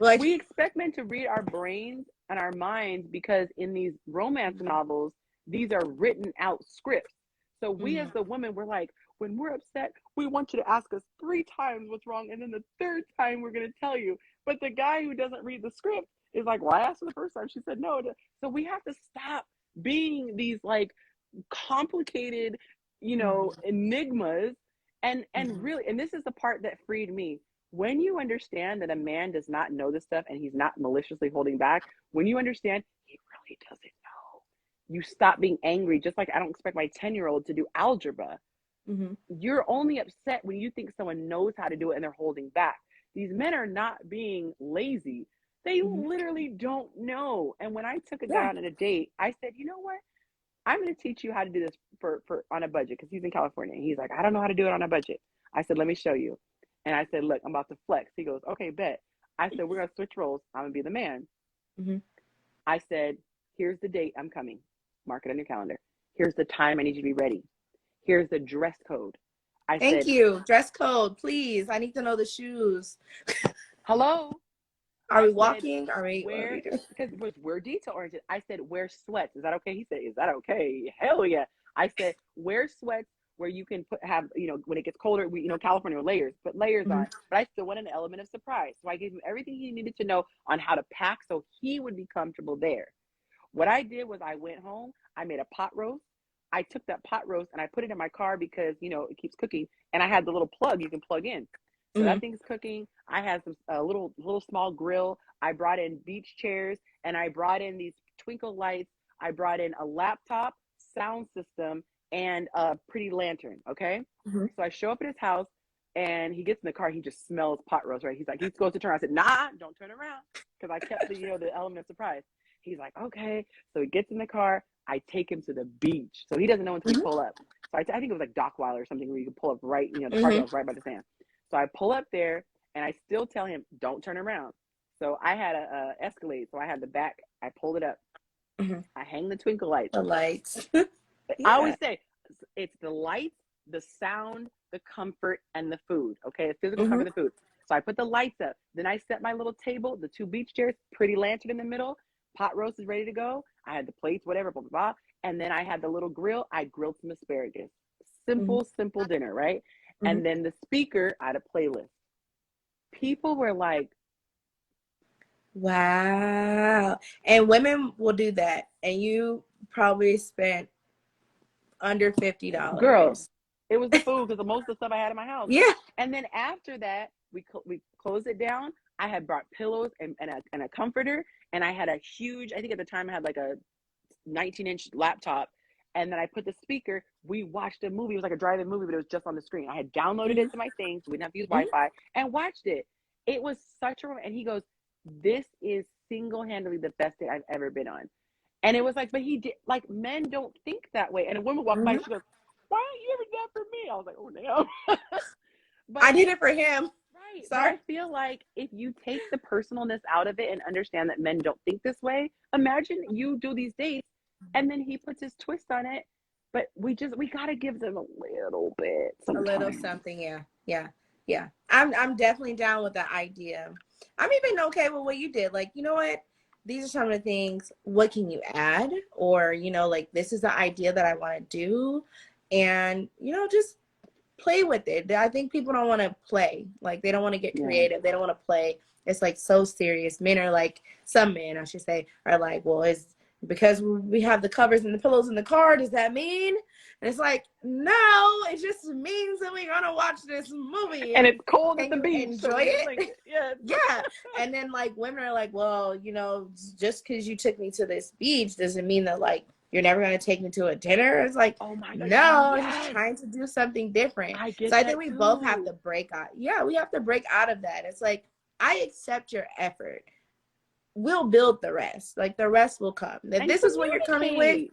[SPEAKER 2] Like,
[SPEAKER 3] we expect men to read our brains and our minds, because in these romance novels, these are written out scripts. So we as the woman, we're like, when we're upset, we want you to ask us 3 times what's wrong, and then the 3rd time we're going to tell you. But the guy who doesn't read the script is like, well, I asked her the first time, she said no. So we have to stop being these like complicated, enigmas. And really, and this is the part that freed me. When you understand that a man does not know this stuff and he's not maliciously holding back, when you understand he really doesn't know, you stop being angry. Just like I don't expect my 10-year-old to do algebra. You're only upset when you think someone knows how to do it and they're holding back. These men are not being lazy. They literally don't know. And when I took a guy on a date, I said, you know what? I'm going to teach you how to do this for on a budget, because he's in California. And he's like, I don't know how to do it on a budget. I said, let me show you. And I said, look, I'm about to flex. He goes, okay, bet. I said, we're going to switch roles. I'm going to be the man. I said, here's the date I'm coming. Mark it on your calendar. Here's the time I need you to be ready. Here's the dress code.
[SPEAKER 2] Thank you. Dress code, please. I need to know the shoes.
[SPEAKER 3] Hello?
[SPEAKER 2] Are we walking? Are we?
[SPEAKER 3] Because we're detail oriented. I said, wear sweats. Is that okay? He said, is that okay? Hell yeah. I said, wear sweats where you can have, when it gets colder, California with layers, put layers on. But I still wanted an element of surprise. So I gave him everything he needed to know on how to pack so he would be comfortable there. What I did was I went home. I made a pot roast. I took that pot roast and I put it in my car because, it keeps cooking. And I had the little plug you can plug in. So that thing's cooking. I had a little small grill. I brought in beach chairs, and I brought in these twinkle lights. I brought in a laptop, sound system, and a pretty lantern. Okay. So I show up at his house, and he gets in the car. He just smells pot roast, right? He's like, he goes to turn around. I said, nah, don't turn around. Because I kept the element of surprise. He's like, okay. So he gets in the car. I take him to the beach. So he doesn't know until we pull up. So I think it was like Dockwile or something where you could pull up right, you know, the parking lot was right by the sand. So I pull up there and I still tell him, don't turn around. So I had a Escalade. So I had the back, I pulled it up. I hang the twinkle lights.
[SPEAKER 2] The lights.
[SPEAKER 3] I always say it's the lights, the sound, the comfort, and the food. Okay, the physical comfort, the food. So I put the lights up. Then I set my little table, the 2 beach chairs, pretty lantern in the middle. Pot roast is ready to go. I had the plates, whatever, blah, blah, blah. And then I had the little grill. I grilled some asparagus. Simple dinner, right? And then the speaker, I had a playlist. People were like,
[SPEAKER 2] wow. And women will do that. And you probably spent under $50.
[SPEAKER 3] Girls, it was the food because most of the stuff I had in my house.
[SPEAKER 2] Yeah.
[SPEAKER 3] And then after that, we closed it down. I had brought pillows and a comforter. And I had a huge, I think at the time I had like a 19-inch laptop. And then I put the speaker. We watched a movie. It was like a drive-in movie, but it was just on the screen. I had downloaded it to my thing, so we didn't have to use Wi-Fi, and watched it. It was such a, and he goes, this is single-handedly the best day I've ever been on. And it was like, but he did, like, men don't think that way. And a woman walked by, she goes, why don't you ever do that for me? I was like, oh, damn. But
[SPEAKER 2] I did it for him.
[SPEAKER 3] Right.
[SPEAKER 2] Sorry.
[SPEAKER 3] I feel like if you take the personalness out of it and understand that men don't think this way, imagine you do these dates and then he puts his twist on it. But we got to give them a little bit. Sometimes.
[SPEAKER 2] A little something. Yeah. I'm definitely down with that idea. I'm even okay with what you did. Like, you know what? These are some of the things. What can you add? Or, you know, like, this is the idea that I want to do. And, you know, just play with it. I think people don't want to play. Like, they don't want to get creative. They don't want to play. It's like so serious. Men are like, some men, I should say, are like, well, it's because we have the covers and the pillows in the car, does that mean? And it's like, no, it just means that we're gonna watch this movie
[SPEAKER 3] and it's cold at the beach.
[SPEAKER 2] Enjoy it.
[SPEAKER 3] Like,
[SPEAKER 2] yeah. And then like women are like, well, you know, just because you took me to this beach doesn't mean that like you're never gonna take me to a dinner. It's like, oh my God, no, I'm just trying to do something different. I think we both have to break out. Yeah, we have to break out of that. It's like, I accept your effort. We'll build the rest. Like, the rest will come. If this is what you're coming with,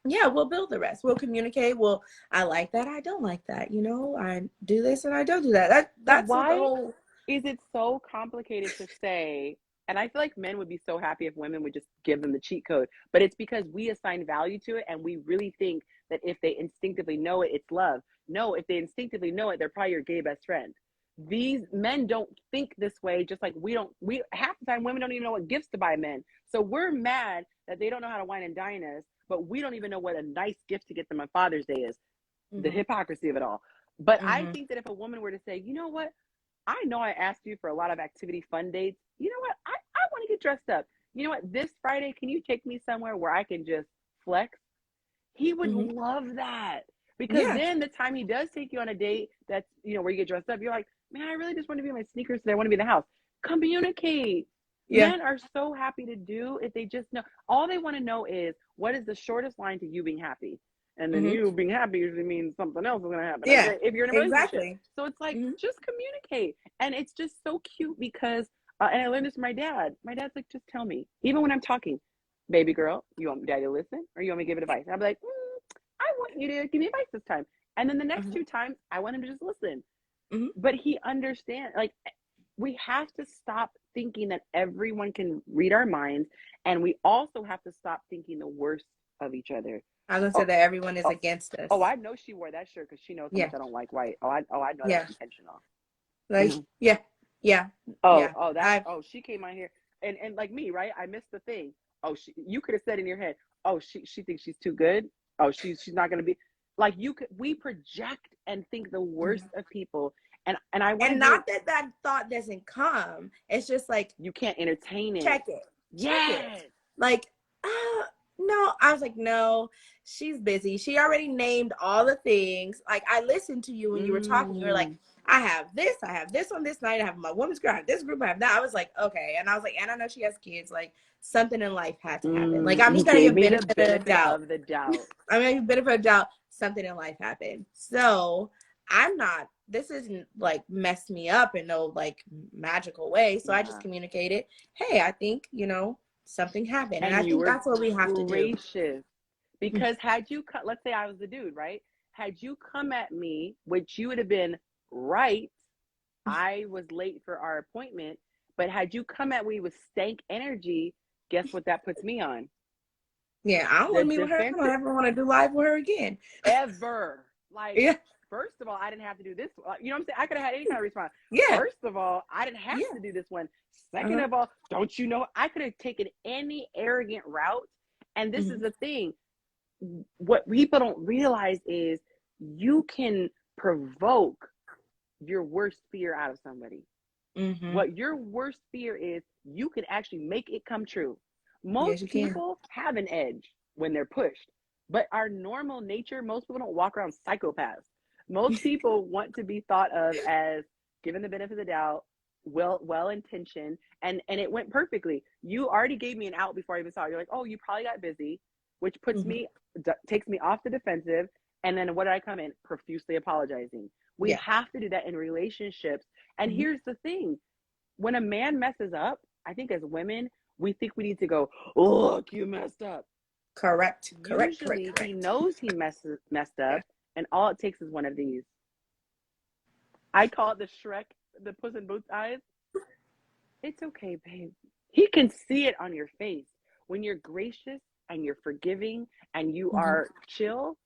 [SPEAKER 2] yeah, we'll build the rest. We'll communicate. Well, I like that. I don't like that. You know, I do this and I don't do that. That's
[SPEAKER 3] why
[SPEAKER 2] the whole.
[SPEAKER 3] Is it so complicated to say? And I feel like men would be so happy if women would just give them the cheat code. But it's because we assign value to it, and we really think that if they instinctively know it, it's love. No, if they instinctively know it, they're probably your gay best friend. These men don't think this way, just like we don't. We half the time women don't even know what gifts to buy men. So we're mad that they don't know how to wine and dine us, but we don't even know what a nice gift to get them on Father's Day is. The hypocrisy of it all. But I think that if a woman were to say, you know what, I know I asked you for a lot of activity fun dates. You know what, I want to get dressed up. You know what, this Friday, can you take me somewhere where I can just flex? He would love that. Because then the time he does take you on a date that's, you know, where you get dressed up, you're like, man, I really just want to be in my sneakers today. I want to be in the house. Communicate. Men are so happy to do if they just know. All they want to know is, what is the shortest line to you being happy? And then you being happy usually means something else is going to happen.
[SPEAKER 2] Yeah,
[SPEAKER 3] if you're in a relationship.
[SPEAKER 2] Exactly.
[SPEAKER 3] So it's like, just communicate. And it's just so cute because, and I learned this from my dad. My dad's like, just tell me. Even when I'm talking, baby girl, you want daddy to listen? Or you want me to give it advice? And I'll be like, I want you to give me advice this time. And then the next 2 times, I want him to just listen. But he understands. Like, we have to stop thinking that everyone can read our minds. And we also have to stop thinking the worst of each other.
[SPEAKER 2] I was going to say that everyone is against us.
[SPEAKER 3] Oh, I know she wore that shirt because she knows how much I don't like white. I know that's intentional.
[SPEAKER 2] Like,
[SPEAKER 3] she came on here. And like me, right? I missed the thing. Oh, you could have said in your head, oh, she thinks she's too good. Oh, she's not going to be. Like, we project and think the worst of people. And not
[SPEAKER 2] that thought doesn't come. It's just like,
[SPEAKER 3] you can't entertain it.
[SPEAKER 2] Check it.
[SPEAKER 3] Yes.
[SPEAKER 2] Like, no. I was like, no, she's busy. She already named all the things. Like, I listened to you when you were talking. You were like, I have this on this night. I have my women's group. I have this group. I have that. I was like, okay. And I was like, and I know she has kids. Like, something in life had to happen. Like, I'm just going to give benefit of the doubt. I'm going to give benefit of doubt. Something in life happened. So this isn't like mess me up in no like magical way. So I just communicated, hey, I think, you know, something happened. And I think that's what we have to do.
[SPEAKER 3] Because had you let's say I was the dude, right? had you come at me, which you would have been right, I was late for our appointment, but had you come at me with stank energy, guess what that puts me on?
[SPEAKER 2] Yeah, I don't want to meet with her. I don't ever want to do live with her again.
[SPEAKER 3] Ever. Like,
[SPEAKER 2] yeah.
[SPEAKER 3] First of all, I didn't have to do this. You know what I'm saying? I could have had any kind of response.
[SPEAKER 2] Yeah.
[SPEAKER 3] First of all, I didn't have to do this one. Second of all, don't you know, I could have taken any arrogant route. And this is the thing. What people don't realize is you can provoke your worst fear out of somebody. What your worst fear is, you can actually make it come true. Most people have an edge when they're pushed, but our normal nature, most people don't walk around psychopaths. Most people want to be thought of as given the benefit of the doubt, well-intentioned, and it went perfectly. You already gave me an out before I even saw it. You're like, oh, you probably got busy, which puts me, takes me off the defensive. And then what did I come in? Profusely apologizing. We have to do that in relationships. And here's the thing. When a man messes up, I think as women, we think we need to go, oh, look, you messed up.
[SPEAKER 2] Correct.
[SPEAKER 3] Usually he knows he messed up, and all it takes is one of these. I call it the Shrek, the Puss in Boots eyes. It's okay, babe. He can see it on your face. When you're gracious and you're forgiving and you are chill,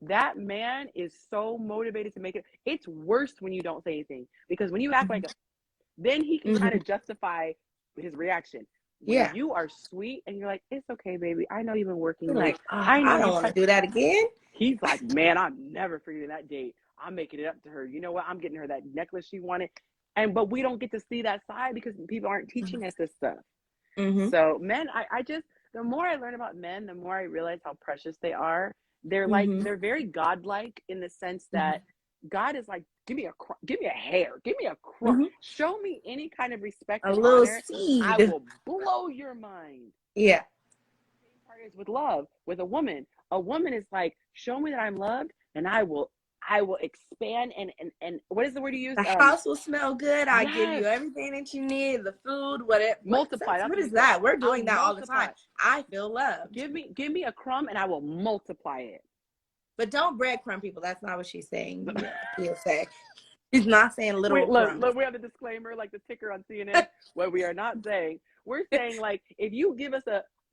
[SPEAKER 3] that man is so motivated to make it. It's worse when you don't say anything, because when you act like then he can kind of justify his reaction. When you are sweet and you're like, it's okay, baby. I know you've been working late.
[SPEAKER 2] I don't want to do that again.
[SPEAKER 3] He's like, man, I'm never forgetting that date. I'm making it up to her. You know what? I'm getting her that necklace she wanted. But we don't get to see that side because people aren't teaching us this stuff. So men, I just, the more I learn about men, the more I realize how precious they are. They're like, they're very godlike in the sense that God is like, give me a hair, give me a crumb, show me any kind of respect,
[SPEAKER 2] a little
[SPEAKER 3] honor,
[SPEAKER 2] seed.
[SPEAKER 3] I will blow your mind.
[SPEAKER 2] Yeah.
[SPEAKER 3] Same part is with love. With a woman is like, show me that I'm loved, and I will expand and what is the word you use?
[SPEAKER 2] The house will smell good. I give you everything that you need, the food, whatever.
[SPEAKER 3] Multiply.
[SPEAKER 2] What is that? We're doing that all the time. I feel loved.
[SPEAKER 3] Give me a crumb and I will multiply it.
[SPEAKER 2] But don't breadcrumb people. That's not what she's saying. He'll say. He's not saying literal crumbs.
[SPEAKER 3] Look, we have the disclaimer, like the ticker on CNN. What we are not saying. We're saying, like, if you give us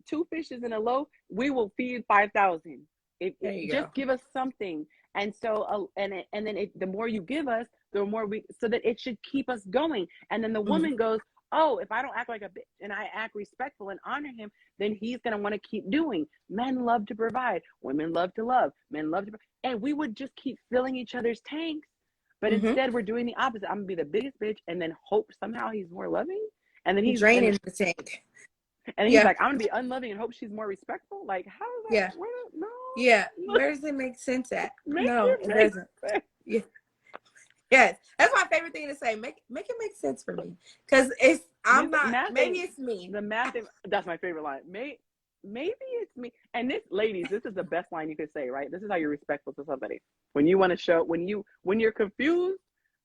[SPEAKER 3] 2 fishes and a loaf, we will feed 5,000. Just give us something. And so, the more you give us, the more so that it should keep us going. And then the woman goes, oh, if I don't act like a bitch and I act respectful and honor him, then he's going to want to keep doing. Men love to provide. Women love to love. Men love to and we would just keep filling each other's tanks. But instead, we're doing the opposite. I'm going to be the biggest bitch and then hope somehow he's more loving. And then he's
[SPEAKER 2] draining the tank.
[SPEAKER 3] And he's like, I'm going to be unloving and hope she's more respectful. Like, how is that?
[SPEAKER 2] Yeah.
[SPEAKER 3] No.
[SPEAKER 2] Yeah. Where does it make sense at? No, it doesn't. Yeah. Yes, that's my favorite thing to say. Make it make sense for me, because maybe it's me.
[SPEAKER 3] The math. That's my favorite line. Maybe it's me. And ladies, this is the best line you could say, right? This is how you're respectful to somebody. When you want to show, when you're confused,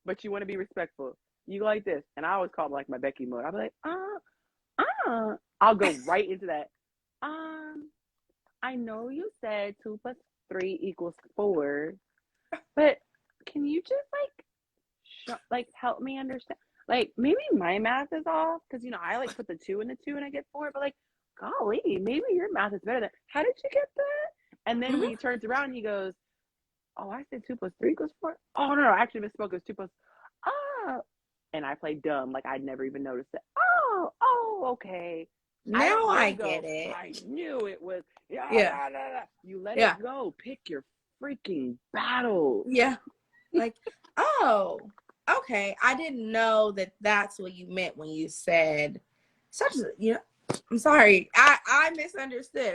[SPEAKER 3] but you want to be respectful, you go like this. And I always call it like my Becky mode. I'll be like, I'll go right into that. I know you said 2 + 3 = 4, but can you just help me understand? Like, maybe my math is off, because I like put the 2 in the 2 and I get 4, but like, golly, maybe your math is better than. How did you get that? And then when he turns around, he goes, oh, I said 2 + 3 = 4. Oh no, I actually misspoke. It was 2 + and I played dumb, like I'd never even noticed it. Oh, okay.
[SPEAKER 2] Now I get it.
[SPEAKER 3] I knew it was. Yeah. You let it go. Pick your freaking battle.
[SPEAKER 2] Yeah. Like, oh, okay. I didn't know that that's what you meant when you said I'm sorry. I misunderstood.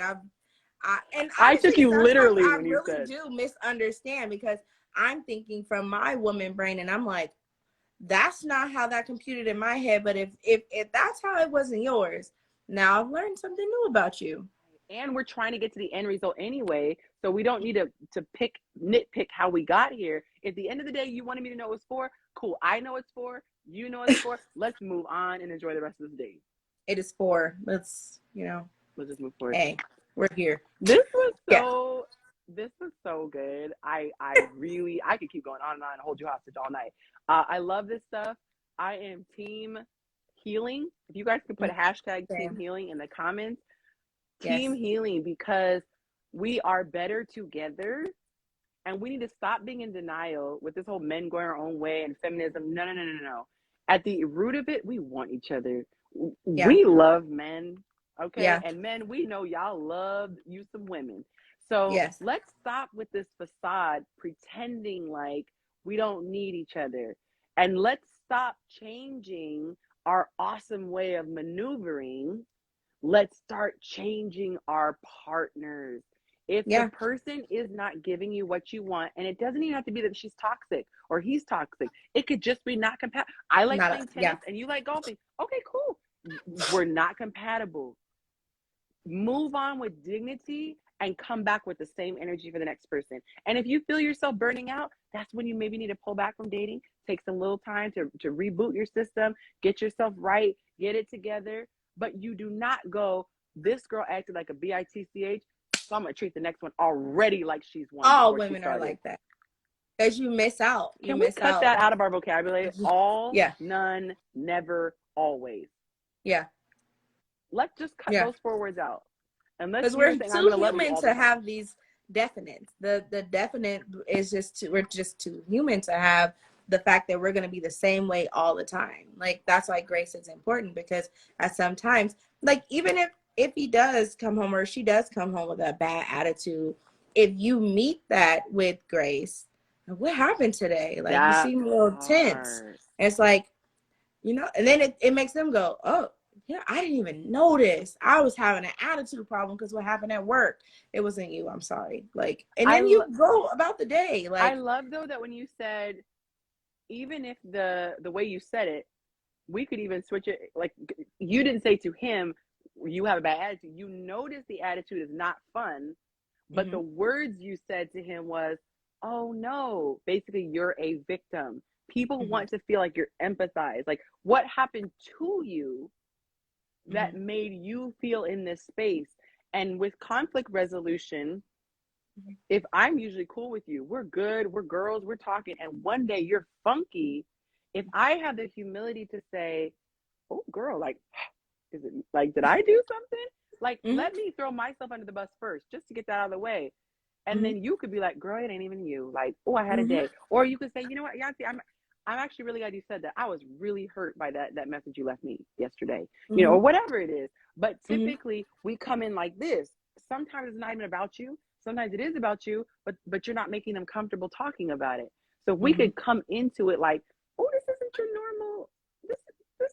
[SPEAKER 3] I took you literally when you said.
[SPEAKER 2] I really do misunderstand, because I'm thinking from my woman brain, and I'm like, that's not how that computed in my head. But if that's how it was in yours, now I've learned something new about you.
[SPEAKER 3] And we're trying to get to the end result anyway, so we don't need to nitpick how we got here. At the end of the day, you wanted me to know it was 4. Cool. I know it's 4. You know it's 4. Let's move on and enjoy the rest of this day.
[SPEAKER 2] It is 4. Let's
[SPEAKER 3] just move forward.
[SPEAKER 2] Hey, we're here.
[SPEAKER 3] This was so This was so good. I really, I could keep going on and on and hold you hostage all night. I love this stuff. I am team healing. If you guys could put hashtag team healing in the comments, team healing, because we are better together. And we need to stop being in denial with this whole men going our own way and feminism. No, no, no, no, no. At the root of it, we want each other. We love men, okay?
[SPEAKER 2] Yeah.
[SPEAKER 3] And men, we know y'all love you some women. So let's stop with this facade pretending like we don't need each other. And let's stop changing our awesome way of maneuvering. Let's start changing our partners. If the person is not giving you what you want, and it doesn't even have to be that she's toxic or he's toxic. It could just be not compatible. I like playing tennis and you like golfing. Okay, cool. We're not compatible. Move on with dignity and come back with the same energy for the next person. And if you feel yourself burning out, that's when you maybe need to pull back from dating. Take some little time to reboot your system, get yourself right, get it together. But you do not go, this girl acted like a bitch, so I'm gonna treat the next one already like she's one.
[SPEAKER 2] All women are like that. Because you miss out.
[SPEAKER 3] Can we cut that out of our vocabulary? All, none, never, always.
[SPEAKER 2] Yeah.
[SPEAKER 3] Let's just cut those 4 words out.
[SPEAKER 2] Because we're too human to have these definites. The definite is we're just too human to have the fact that we're going to be the same way all the time. Like, that's why grace is important, because at sometimes, like, even if he does come home or she does come home with a bad attitude, if you meet that with grace, what happened today? Like, you seem a little tense. And it's like, you know, and then it makes them go, oh, yeah, I didn't even notice. I was having an attitude problem because what happened at work. It wasn't you. I'm sorry. Like, and then you go about the day. Like,
[SPEAKER 3] I love, though, that when you said, even if the way you said it, we could even switch it. Like, you didn't say to him, you have a bad attitude. You notice the attitude is not fun, but the words you said to him was, oh no, basically you're a victim. People want to feel like you're empathized. Like, what happened to you that made you feel in this space? And with conflict resolution, if I'm usually cool with you, we're good, we're girls, we're talking, and one day you're funky, if I have the humility to say, oh girl, like, is it like, did I do something? Like, let me throw myself under the bus first, just to get that out of the way. And then you could be like, girl, it ain't even you. Like, oh, I had a day. Or you could say, you know what, Yancy, I'm actually really glad you said that. I was really hurt by that message you left me yesterday, you know, or whatever it is. But typically we come in like this. Sometimes it's not even about you. Sometimes it is about you, but you're not making them comfortable talking about it. So we could come into it like, oh, this isn't your normal. This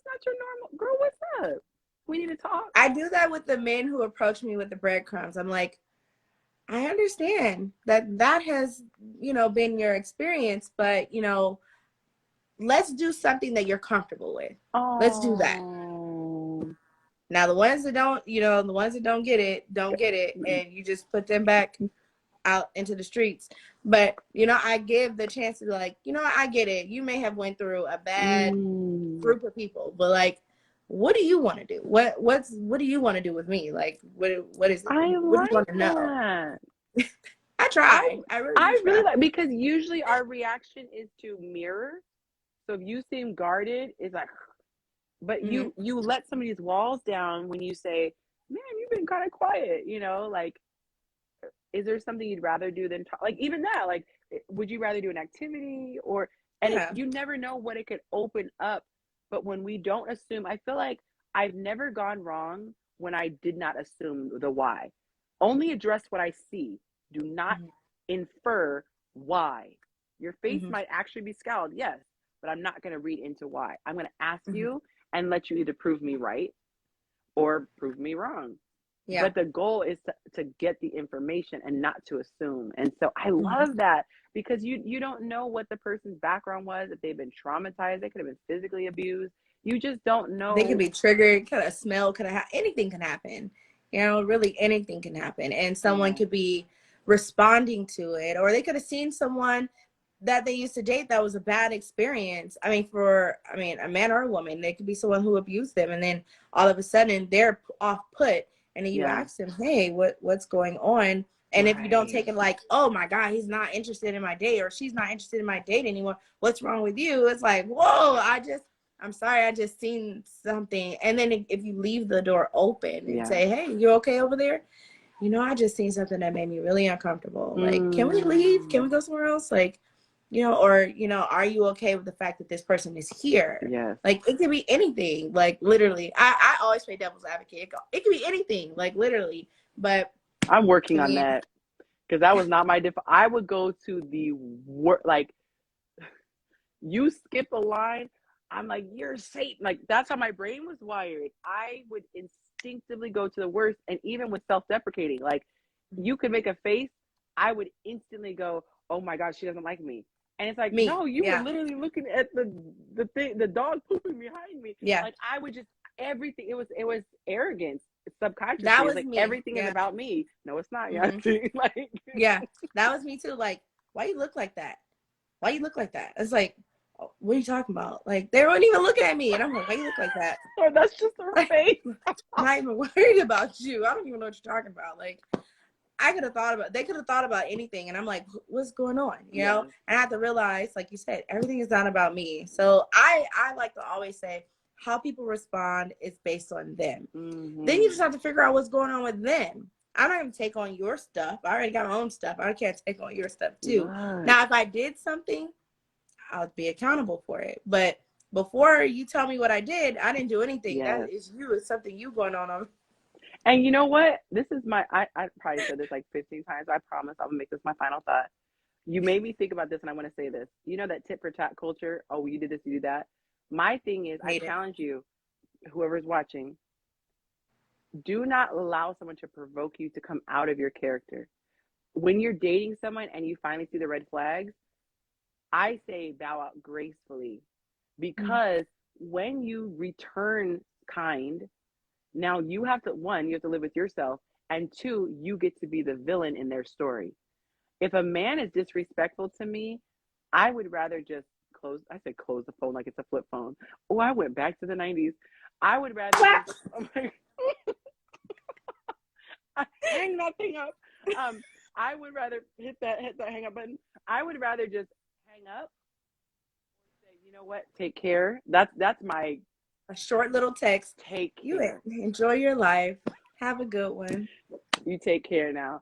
[SPEAKER 3] not your normal. Girl, what's up? We need to talk.
[SPEAKER 2] I do that with the men who approach me with the breadcrumbs. I'm like, I understand that has, you know, been your experience, but, you know, let's do something that you're comfortable with. Let's do that. Now, the ones that don't, you know, the ones that don't get it, and you just put them back out into the streets. But, you know, I give the chance to be like, you know, I get it. You may have went through a bad group of people, but like, what do you want to do? What do you want to do with me? Like, what is it? What do you want to know? I try. I
[SPEAKER 3] really like, because usually our reaction is to mirror. So if you seem guarded, it's like, but you let some of these walls down when you say, man, you've been kind of quiet, you know, like, is there something you'd rather do than talk? Like, even that, like, would you rather do an activity or, and you never know what it could open up. But when we don't assume, I feel like I've never gone wrong when I did not assume the why. Only address what I see. Do not infer why. Your face might actually be scowled, yes, but I'm not going to read into why. I'm going to ask you and let you either prove me right or prove me wrong. Yeah. But the goal is to get the information and not to assume. And so I love that, because you don't know what the person's background was, if they've been traumatized, they could have been physically abused. You just don't know.
[SPEAKER 2] They could be triggered, could have smell, could have anything can happen. You know, really anything can happen. And someone could be responding to it, or they could have seen someone that they used to date that was a bad experience. I mean, a man or a woman, they could be someone who abused them, and then all of a sudden they're off put. And then you ask them, hey, what's going on? And if you don't take it like, oh my God, he's not interested in my date, or she's not interested in my date anymore, what's wrong with you? It's like, whoa, I'm sorry, I just seen something. And then if you leave the door open and say, hey, you okay over there? You know, I just seen something that made me really uncomfortable. Like, can we leave? Can we go somewhere else? Like, you know, or, you know, are you okay with the fact that this person is here?
[SPEAKER 3] Yes.
[SPEAKER 2] Like, it could be anything. Like, literally, I always play devil's advocate. It could be anything, like, literally. But
[SPEAKER 3] I'm working on that, because that was not my I would go to the like, you skip a line, I'm like, you're Satan. Like, that's how my brain was wired. I would instinctively go to the worst. And even with self-deprecating, like, you could make a face, I would instantly go, oh my God, she doesn't like me. And it's like, no, you were literally looking at the dog pooping behind me.
[SPEAKER 2] Yeah.
[SPEAKER 3] Like, I would just, everything, it was arrogance. Subconsciously,
[SPEAKER 2] that was
[SPEAKER 3] it's like,
[SPEAKER 2] me.
[SPEAKER 3] Everything is about me. No, it's not. Like,
[SPEAKER 2] yeah, that was me too. Like, why you look like that? Why you look like that? It's like, what are you talking about? Like, they weren't even looking at me, and I'm like, why you look like that?
[SPEAKER 3] Or that's just her face.
[SPEAKER 2] I'm not even worried about you. I don't even know what you're talking about. Like, they could have thought about anything, and I'm like, what's going on? You know? And I have to realize, like you said, everything is not about me. So I like to always say, how people respond is based on them. Then you just have to figure out what's going on with them. I'm not going to take on your stuff. I already got my own stuff. I can't take on your stuff too. Now, if I did something, I'll be accountable for it. But before you tell me what I didn't do anything. That is you. It's something you going on.
[SPEAKER 3] And you know what? This is I probably said this like 15 times. I promise I'll make this my final thought. You made me think about this, and I want to say this. You know that tit for tat culture? Oh, you did this, you do that. My thing is, I challenge you, whoever's watching, do not allow someone to provoke you to come out of your character. When you're dating someone and you finally see the red flags, I say bow out gracefully, because when you return kind, now you have to, one, you have to live with yourself, and two, you get to be the villain in their story. If a man is disrespectful to me, I would rather just close the phone like it's a flip phone. Oh, I went back to the 90s. I would rather hang that thing up. I would rather hit that hang up button. I would rather just hang up or say, you know what, take care. That's my
[SPEAKER 2] a short little text.
[SPEAKER 3] Take
[SPEAKER 2] you
[SPEAKER 3] care.
[SPEAKER 2] Enjoy your life. Have a good one.
[SPEAKER 3] You take care now.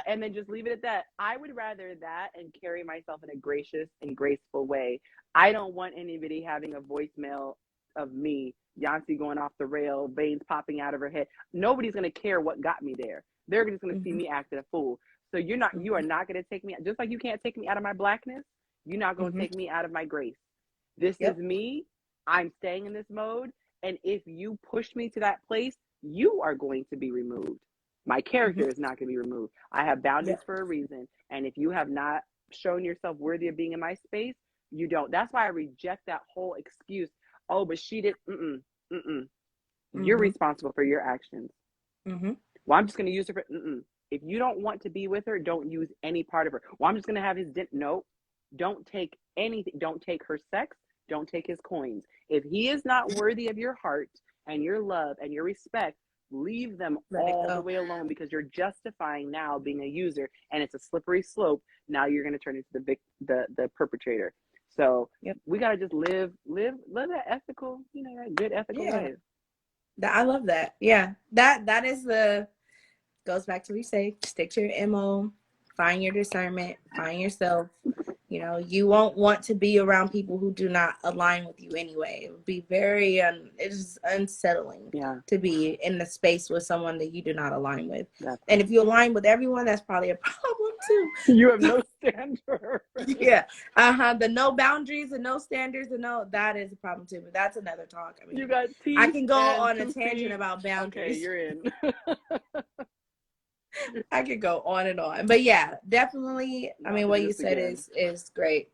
[SPEAKER 3] And then just leave it at that. I would rather that and carry myself in a gracious and graceful way. I don't want anybody having a voicemail of me, Yonci, going off the rail, veins popping out of her head. Nobody's going to care what got me there. They're just going to see me acting a fool. So you are not going to take me, just like you can't take me out of my blackness, you're not going to take me out of my grace. This is me. I'm staying in this mode. And if you push me to that place, you are going to be removed. My character is not going to be removed. I have boundaries for a reason. And if you have not shown yourself worthy of being in my space, you don't. That's why I reject that whole excuse. Oh, but she did. You're responsible for your actions. Well, I'm just going to use her for. If you don't want to be with her, don't use any part of her. Well, I'm just going to have his. No, don't take anything. Don't take her sex. Don't take his coins. If he is not worthy of your heart and your love and your respect, leave them all the way alone, because you're justifying now being a user, and it's a slippery slope. Now you're going to turn into the perpetrator. So we got to just live that ethical, that good ethical life.
[SPEAKER 2] I love that. Yeah, that is goes back to what we say, stick to your MO, find your discernment, find yourself. You won't want to be around people who do not align with you anyway. It would be very, it's unsettling to be in the space with someone that you do not align with. And if you align with everyone, that's probably a problem too.
[SPEAKER 3] You have no standard.
[SPEAKER 2] The no boundaries and no standards and that is a problem too. But that's another talk. I mean,
[SPEAKER 3] you got teeth.
[SPEAKER 2] I can go on a tangent about boundaries.
[SPEAKER 3] Okay, you're in.
[SPEAKER 2] I could go on and on, but definitely. I mean, what you said is great.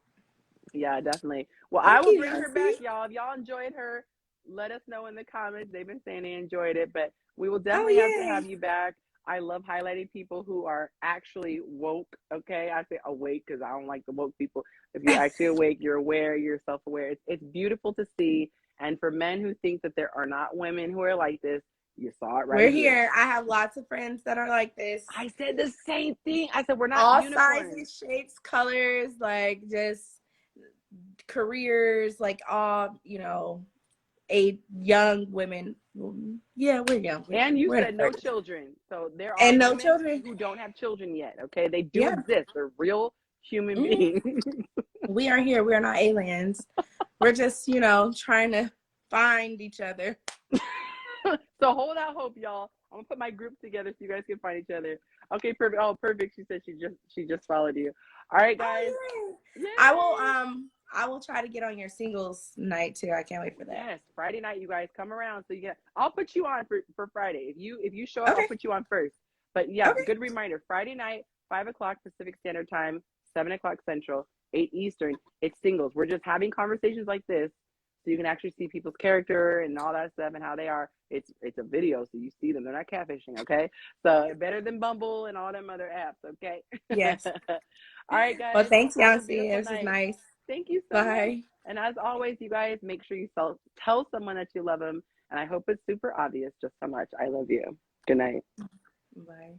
[SPEAKER 3] Yeah, definitely. Well, I will bring her back, y'all. If y'all enjoyed her, let us know in the comments. They've been saying they enjoyed it, but we will definitely have to have you back. I love highlighting people who are actually woke. Okay, I say awake because I don't like the woke people. If you're actually awake, you're aware, you're self-aware. It's beautiful to see. And for men who think that there are not women who are like this, You saw it right
[SPEAKER 2] We're
[SPEAKER 3] here.
[SPEAKER 2] here. I have lots of friends that are like this.
[SPEAKER 3] I said the same thing. I said we're not
[SPEAKER 2] all
[SPEAKER 3] unicorns.
[SPEAKER 2] sizes, shapes, colors, like just careers, like all, you know, young women. Yeah, we're young.
[SPEAKER 3] And you
[SPEAKER 2] we're
[SPEAKER 3] said no children. So there are
[SPEAKER 2] and no
[SPEAKER 3] women
[SPEAKER 2] children.
[SPEAKER 3] who don't have children yet. Okay, they do
[SPEAKER 2] Yeah.
[SPEAKER 3] exist. They're real human beings.
[SPEAKER 2] We are here. We are not aliens. We're just, you know, trying to find each other.
[SPEAKER 3] So hold out hope, y'all. I'm gonna put my group together so you guys can find each other. Okay, perfect. Oh, perfect. She said she just followed you. All right, guys.
[SPEAKER 2] Oh,
[SPEAKER 3] Yay.
[SPEAKER 2] I will try to get on your singles night too. I can't wait for that.
[SPEAKER 3] Yes, Friday night, you guys come around. So I'll put you on for Friday. If you show up,
[SPEAKER 2] Okay.
[SPEAKER 3] I'll put you on first. But yeah,
[SPEAKER 2] Okay.
[SPEAKER 3] good reminder. Friday night, 5 o'clock Pacific Standard Time, 7 o'clock Central, 8 Eastern. It's singles. We're just having conversations like this, so you can actually see people's character and all that stuff and how they are. It's a video, so you see them. They're not catfishing, okay? So better than Bumble and all them other apps, okay?
[SPEAKER 2] Yes.
[SPEAKER 3] All right, guys.
[SPEAKER 2] Well, thanks,
[SPEAKER 3] Have a
[SPEAKER 2] Yancy.
[SPEAKER 3] beautiful
[SPEAKER 2] This is
[SPEAKER 3] night.
[SPEAKER 2] nice.
[SPEAKER 3] Thank you so much.
[SPEAKER 2] Bye.
[SPEAKER 3] And as always, you guys, make sure you tell someone that you love them. And I hope it's super obvious just how much I love you. Good night.
[SPEAKER 2] Bye.